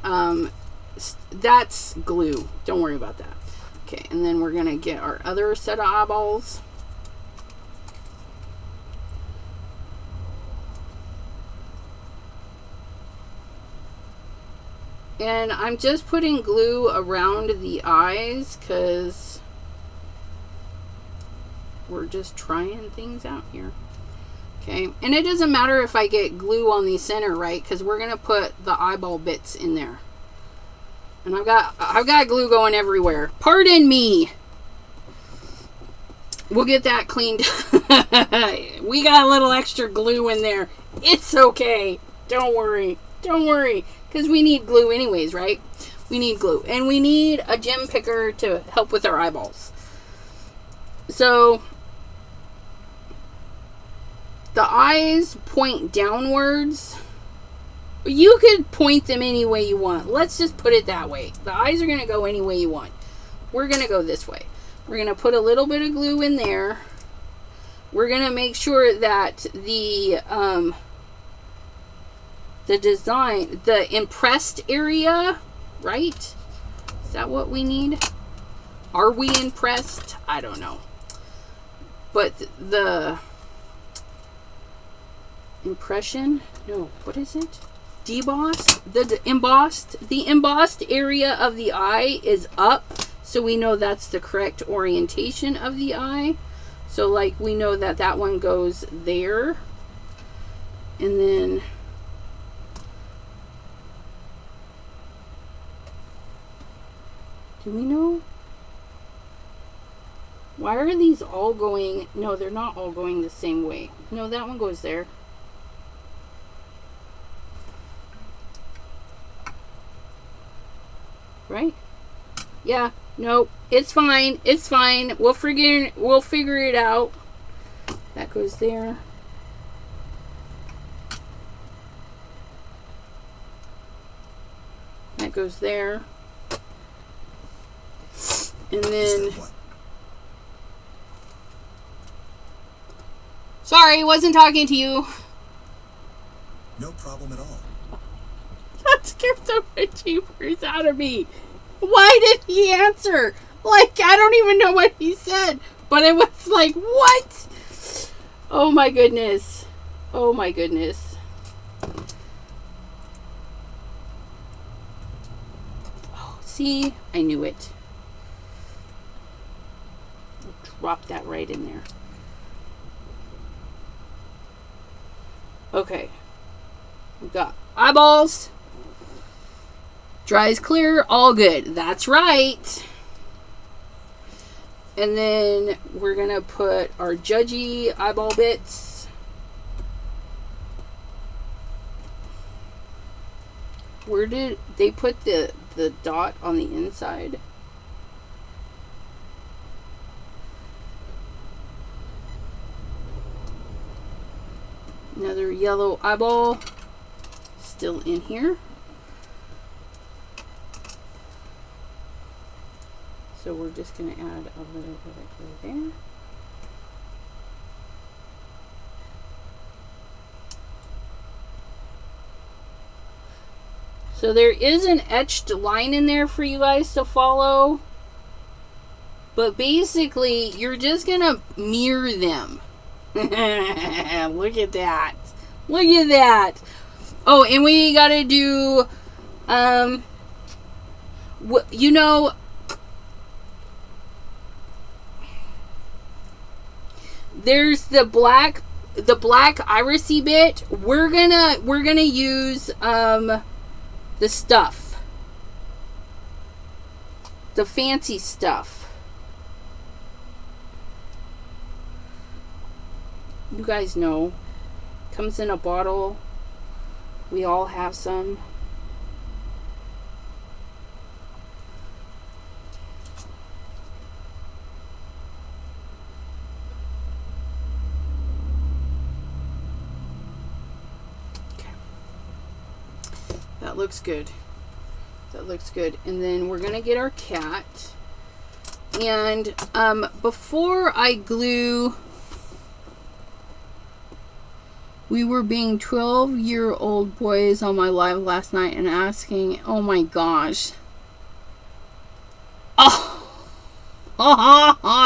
that's glue. Don't worry about that. Okay, and then we're going to get our other set of eyeballs. And I'm just putting glue around the eyes because we're just trying things out here. Okay, and it doesn't matter if I get glue on the center, right? Because we're gonna put the eyeball bits in there, and I've got glue going everywhere. Pardon me. We'll get that cleaned. We got a little extra glue in there. It's okay. Don't worry. Don't worry, because we need glue anyways, right? We need glue, and we need a gem picker to help with our eyeballs. So the eyes point downwards. You could point them any way you want. Let's just put it that way. The eyes are going to go any way you want. We're going to go this way. We're going to put a little bit of glue in there. We're going to make sure that the design, the impressed area, right? Is that what we need? Are we impressed? I don't know. But the impression, no, what is it? Debossed, the embossed area of the eye is up, so we know that's the correct orientation of the eye. So like we know that that one goes there, and then do we know? Why are these all going? No, they're not all going the same way. No, that one goes there. Right? Yeah. No, it's fine. It's fine. We'll figure it out. That goes there. That goes there. And then sorry, wasn't talking to you. No problem at all. That scared so much jeepers out of me. Why did he answer? Like, I don't even know what he said. But it was like, what? Oh my goodness. Oh my goodness. Oh, see? I knew it. Drop that right in there. Okay. We got eyeballs. Dries clear. All good. That's right. And then we're going to put our judgy eyeball bits. Where did they put the dot on the inside? Another yellow eyeball still in here. So we're just going to add a little bit of glue there. So there is an etched line in there for you guys to follow. But basically, you're just going to mirror them. Look at that. Look at that. Oh, and we got to do, you know, there's the black irisy bit. We're gonna use the stuff, the fancy stuff. You guys know, comes in a bottle. We all have some. That looks good. That looks good. And then we're going to get our cat. And before I glue, we were being 12-year-old boys on my live last night and asking, oh my gosh. Oh,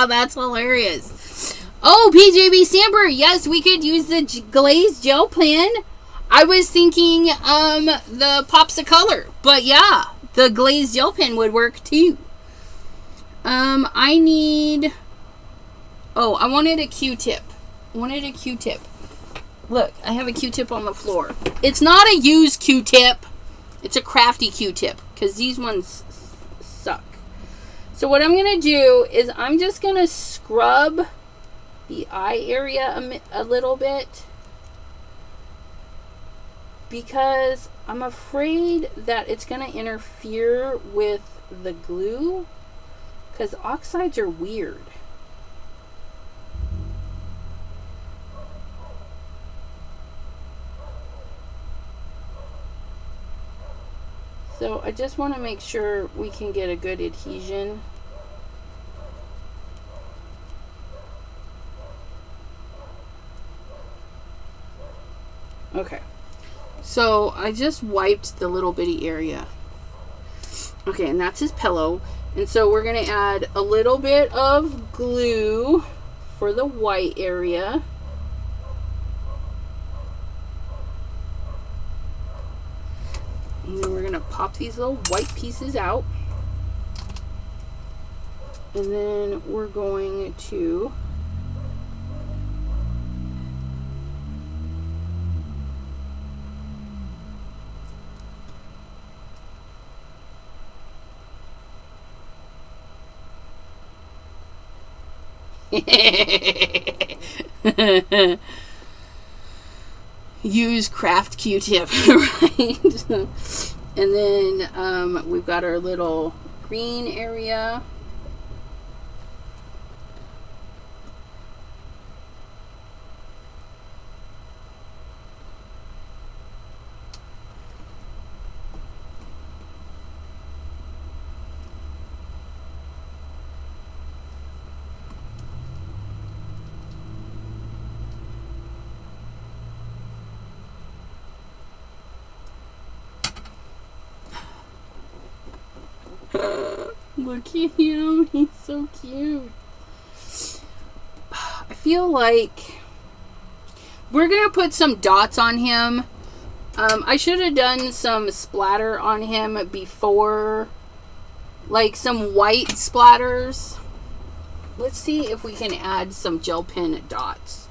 that's hilarious. Oh, PJB Samber, yes, we could use the glazed gel pen. I was thinking the pops of color, but yeah, the glazed gel pen would work too. I wanted a Q-tip. Look, I have a Q-tip on the floor. It's not a used Q-tip. It's a crafty Q-tip, because these ones suck. So what I'm going to do is I'm just going to scrub the eye area a little bit, because I'm afraid that it's going to interfere with the glue, because oxides are weird. So I just want to make sure we can get a good adhesion. Okay. So I just wiped the little bitty area. Okay, and that's his pillow. And so we're going to add a little bit of glue for the white area. And then we're going to pop these little white pieces out. And then we're going to use craft Q-tip, right? And then we've got our little green area. Look at him, he's so cute. I feel like We're going to put some dots on him. I should have done some splatter on him before. Like some white splatters. Let's see if we can add some gel pen dots.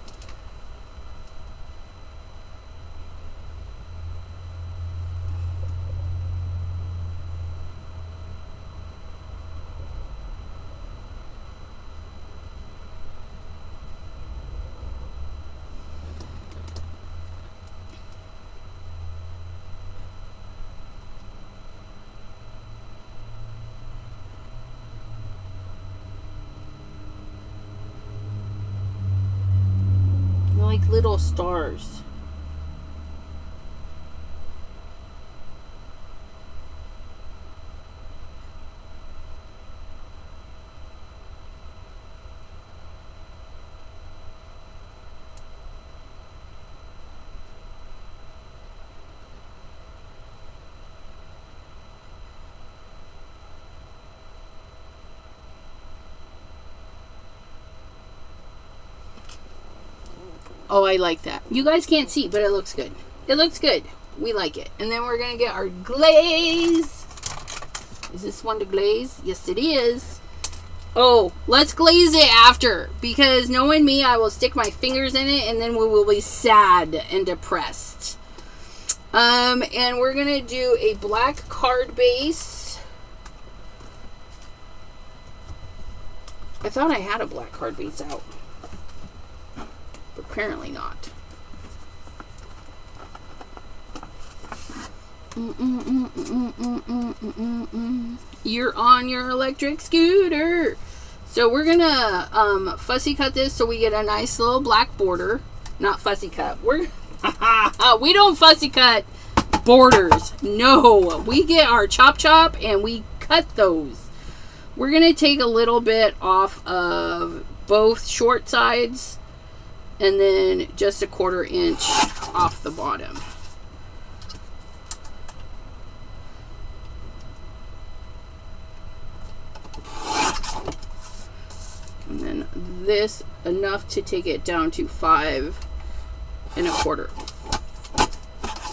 Like little stars. Oh, I like that. You guys can't see, but it looks good. It looks good. We like it. And then we're going to get our glaze. Is this one to glaze? Yes, it is. Oh, let's glaze it after. Because knowing me, I will stick my fingers in it and then we will be sad and depressed. And we're going to do a black card base. I thought I had a black card base out. Apparently not. You're on your electric scooter. So we're gonna fussy cut this so we get a nice little black border. Not fussy cut. We don't fussy cut borders. No, we get our chop and we cut those. We're gonna take a little bit off of both short sides. And then just a 1/4 inch off the bottom. And then this enough to take it down to 5 1/4.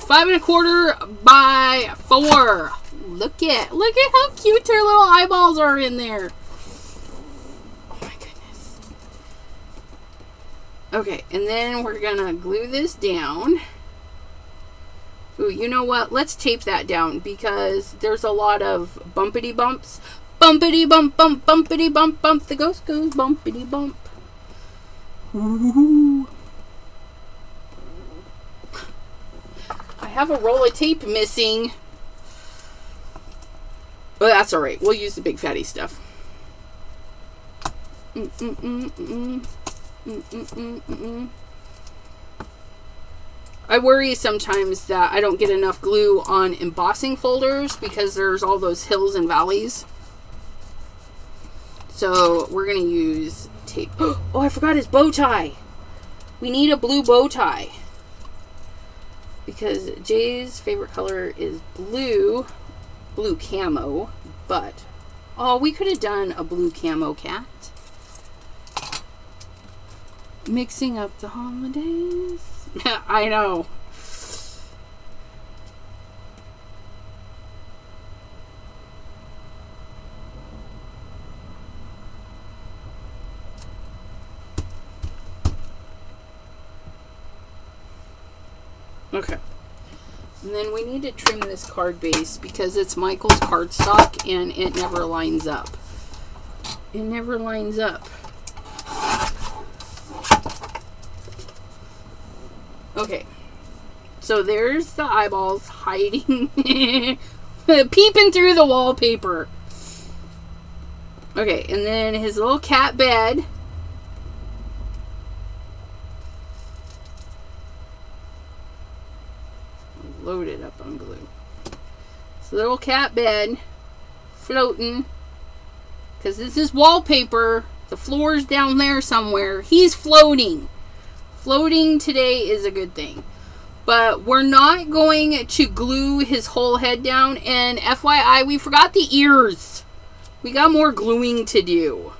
5 1/4 by 4. Look at how cute their little eyeballs are in there. Okay, and then we're gonna glue this down. Ooh, you know what? Let's tape that down because there's a lot of bumpity bumps. Bumpity bump, bump, bumpity bump, bump. The ghost goes bumpity bump. Ooh. I have a roll of tape missing. Well, that's alright. We'll use the big fatty stuff. I worry sometimes that I don't get enough glue on embossing folders because there's all those hills and valleys. So we're going to use tape. Oh, I forgot his bow tie. We need a blue bow tie. Because Jay's favorite color is blue. Blue camo. But, oh, we could have done a blue camo cat. Mixing up the holidays. I know. Okay. And then we need to trim this card base because it's Michael's cardstock and it never lines up. It never lines up. Okay, so there's the eyeballs hiding, peeping through the wallpaper. Okay, and then his little cat bed. Loaded up on glue. So little cat bed, floating, because this is wallpaper. The floor's down there somewhere. He's floating. Floating today is a good thing. But we're not going to glue his whole head down. And FYI, we forgot the ears. We got more gluing to do.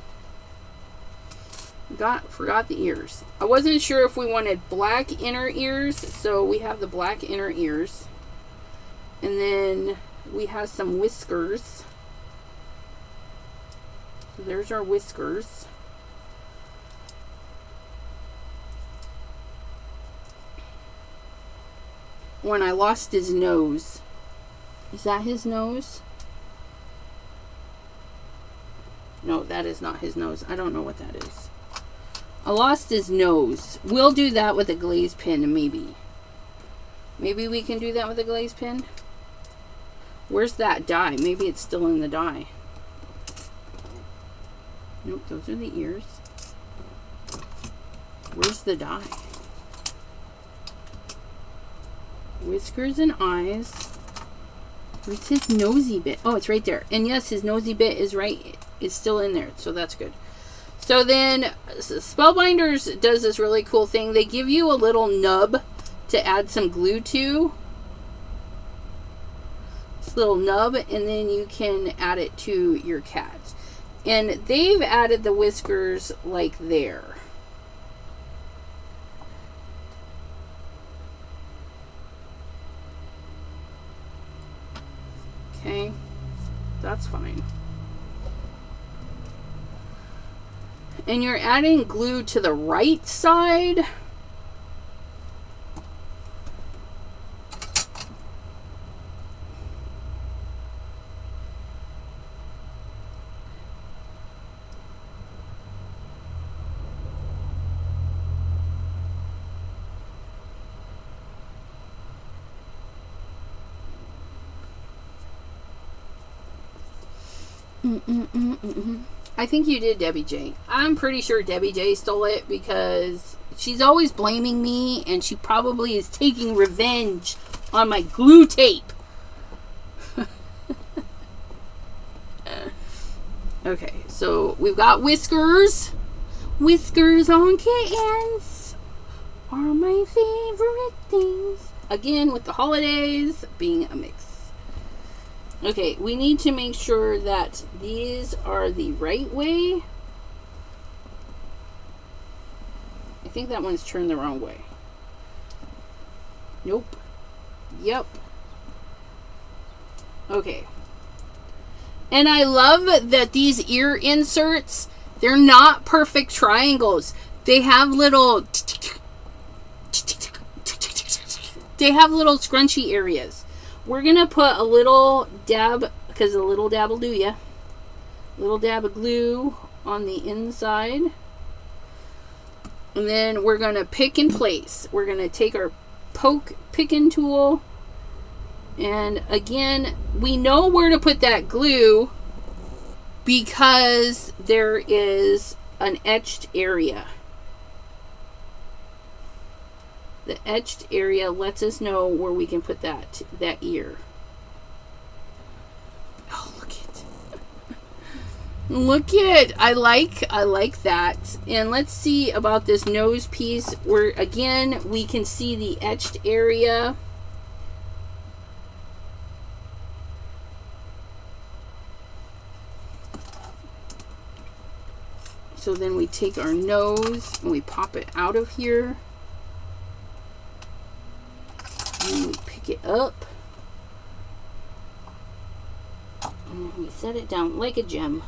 Forgot the ears. I wasn't sure if we wanted black inner ears, so we have the black inner ears. And then we have some whiskers. So there's our whiskers. When I lost his nose. Is that his nose? No, that is not his nose. I don't know what that is. I lost his nose. We'll do that with a glaze pen, maybe. Maybe we can do that with a glaze pen. Where's that dye? Maybe it's still in the dye. Nope, those are the ears. Where's the dye? Whiskers and eyes. Where's his nosy bit? Oh, it's right there. And yes, his nosy bit is right. It's still in there, so that's good. So then, Spellbinders does this really cool thing. They give you a little nub to add some glue to. This little nub, and then you can add it to your cat. And they've added the whiskers like there. Okay, that's fine. And you're adding glue to the right side. I think you did, Debbie J. I'm pretty sure Debbie J stole it because she's always blaming me and she probably is taking revenge on my glue tape. Okay, so we've got whiskers. Whiskers on kittens are my favorite things. Again, with the holidays being a mix. Okay, we need to make sure that these are the right way. I think that one's turned the wrong way. Nope. Yep. Okay. And I love that these ear inserts, they're not perfect triangles. They have little scrunchy areas. We're going to put a little dab, because a little dab will do ya. Little dab of glue on the inside. And then we're going to pick in place. We're going to take our picking tool. And again, we know where to put that glue because there is an etched area. The etched area lets us know where we can put that ear. Oh, look it. Look it. I like that. And let's see about this nose piece where again we can see the etched area. So then we take our nose and we pop it out of here. And we pick it up. And then we set it down like a gem.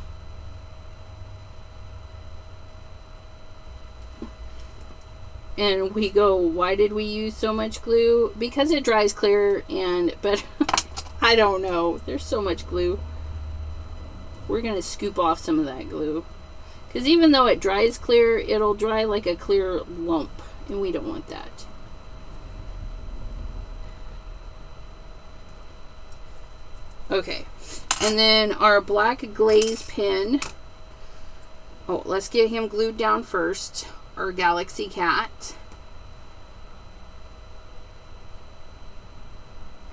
And we go, why did we use so much glue? Because it dries clear but I don't know. There's so much glue. We're going to scoop off some of that glue. Because even though it dries clear, it'll dry like a clear lump. And we don't want that. Okay, and then our black glaze pen. Oh, let's get him glued down first. Our Galaxy cat.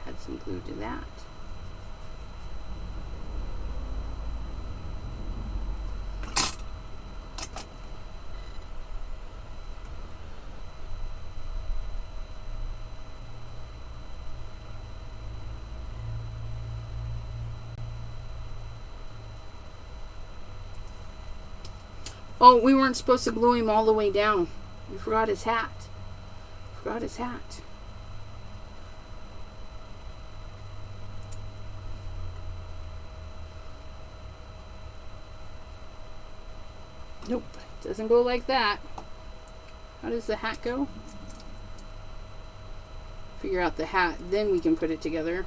Add some glue to that. Oh, we weren't supposed to glue him all the way down. We forgot his hat. Forgot his hat. Nope. Doesn't go like that. How does the hat go? Figure out the hat, then we can put it together.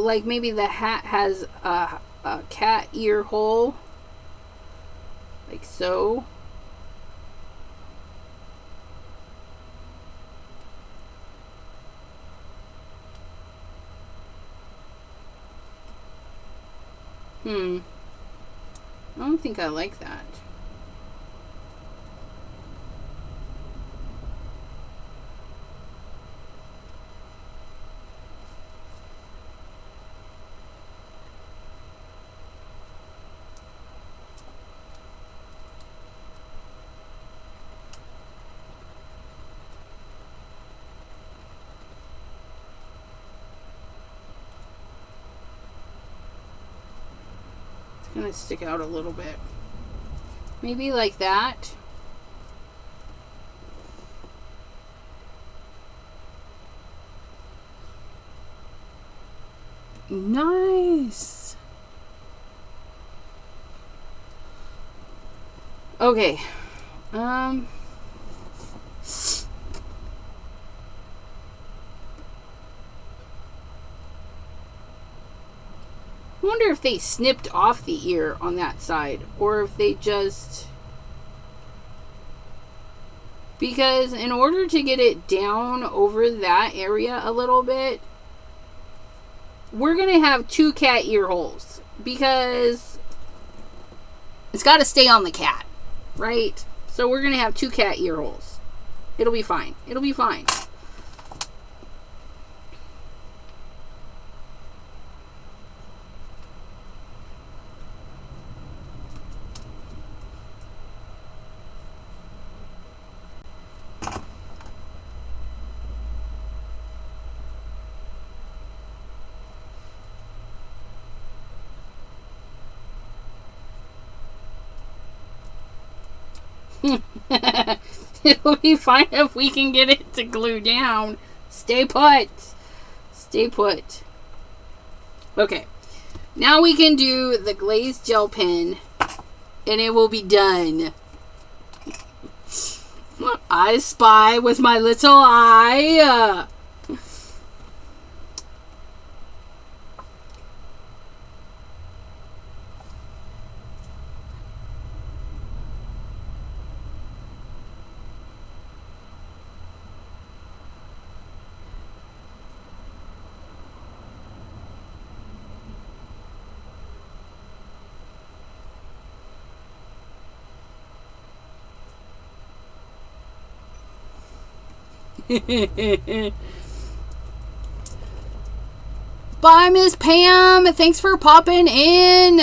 Like maybe the hat has a cat ear hole. Like so. I don't think I like that. Gonna stick out a little bit. Maybe like that. Nice. Okay. I wonder if they snipped off the ear on that side, or if they just... Because in order to get it down over that area a little bit, we're going to have 2 cat ear holes. Because it's got to stay on the cat, right? So we're going to have 2 cat ear holes. It'll be fine. It'll be fine. It'll be fine if we can get it to glue down. Stay put. Stay put. Okay. Now we can do the glazed gel pen, and it will be done. I spy with my little eye. Bye, Miss Pam. Thanks for popping in.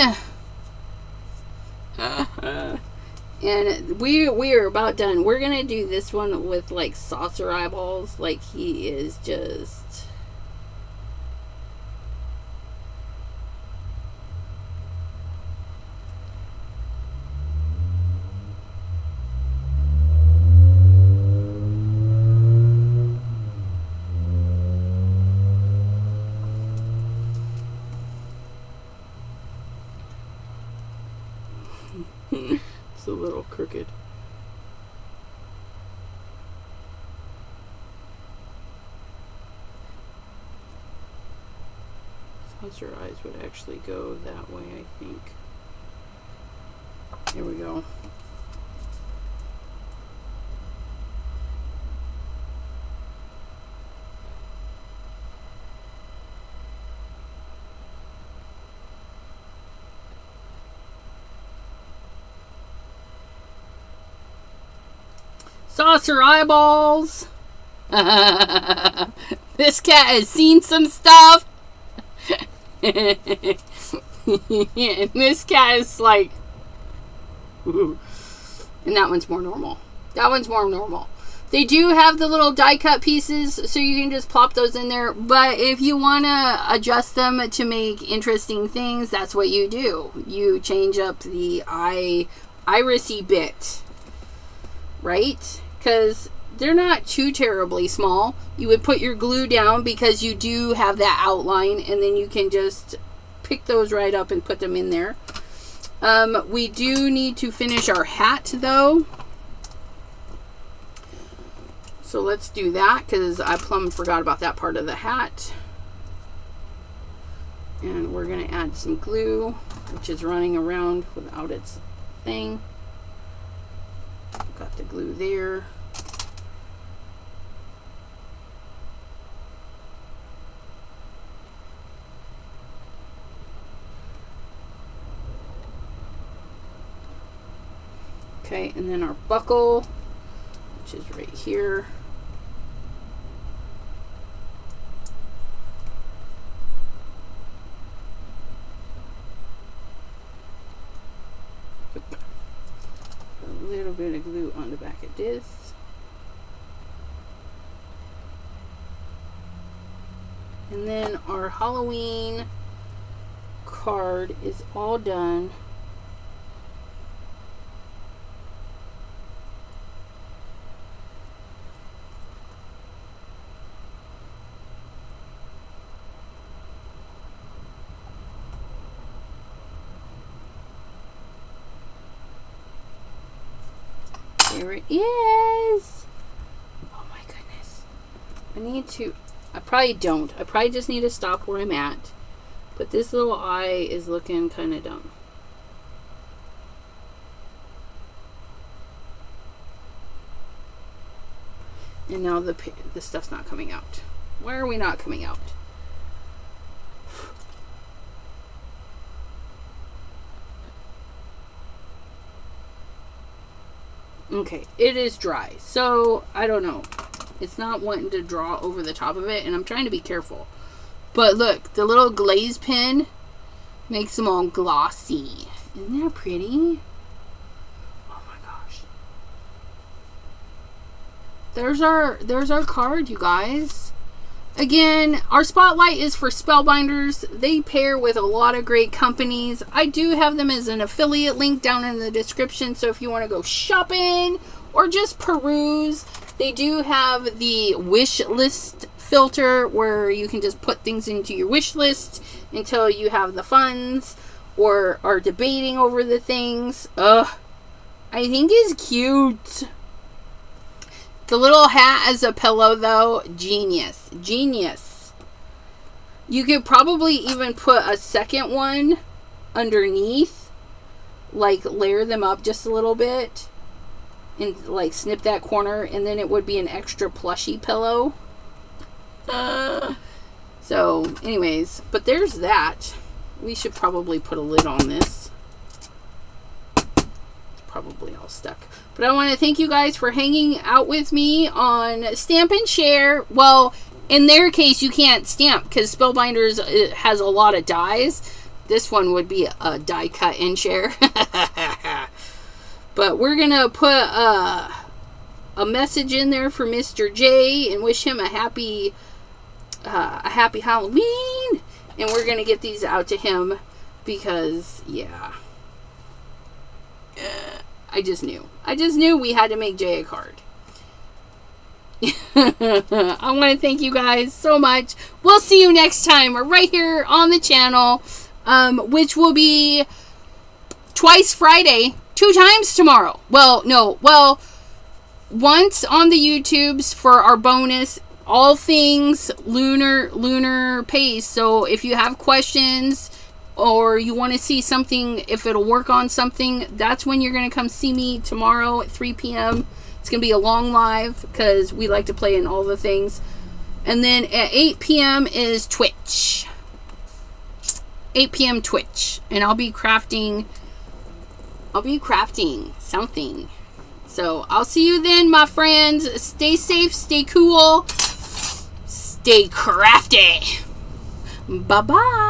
And we're about done. We're gonna do this one with like saucer eyeballs. Like he is just... It's a little crooked. Saucer eyes would actually go that way, I think. Here we go. Saucer eyeballs. This cat has seen some stuff. And this cat is like, ooh. And that one's more normal. That one's more normal. They do have the little die cut pieces, so you can just plop those in there. But if you want to adjust them to make interesting things, that's what you do. You change up the irisy bit, right? Because they're not too terribly small. You would put your glue down because you do have that outline, and then you can just pick those right up and put them in there. We do need to finish our hat, though. So let's do that, because I plumb forgot about that part of the hat. And we're going to add some glue, which is running around without its thing. Got the glue there. Okay, and then our buckle, which is right here. A little bit of glue on the back of this. And then our Halloween card is all done. There it is. Oh my goodness. I probably don't. I probably just need to stop where I'm at. But this little eye is looking kind of dumb. And now the stuff's not coming out. Why are we not coming out? Okay, it is dry, so I don't know. It's not wanting to draw over the top of it, and I'm trying to be careful. But look, the little glaze pen makes them all glossy. Isn't that pretty? Oh my gosh. There's our card, you guys. Again, our spotlight is for Spellbinders. They pair with a lot of great companies. I do have them as an affiliate link down in the description, so if you want to go shopping or just peruse, they do have the wish list filter where you can just put things into your wish list until you have the funds or are debating over the things. I think it's cute. The little hat as a pillow, though, genius. Genius. You could probably even put a second one underneath. Like, layer them up just a little bit. And, like, snip that corner. And then it would be an extra plushy pillow. So, anyways. But there's that. We should probably put a lid on this. It's probably all stuck. But I want to thank you guys for hanging out with me on Stamp and Share. Well, in their case, you can't stamp because Spellbinders has a lot of dies. This one would be a die cut and share. But we're going to put a message in there for Mr. J and wish him a happy Halloween. And we're going to get these out to him because, yeah. I just knew we had to make Jay a card. I want to thank you guys so much. We'll see you next time right here on the channel, which will be twice Friday, 2 times tomorrow. Well, no. Well, once on the YouTubes for our bonus, all things lunar pace. So if you have questions or you want to see something, if it'll work on something, that's when you're going to come see me tomorrow at 3 p.m. It's going to be a long live because we like to play in all the things. And then at 8 p.m. is Twitch. 8 p.m. Twitch. And I'll be crafting something. So I'll see you then, my friends. Stay safe, stay cool, stay crafty. Bye-bye.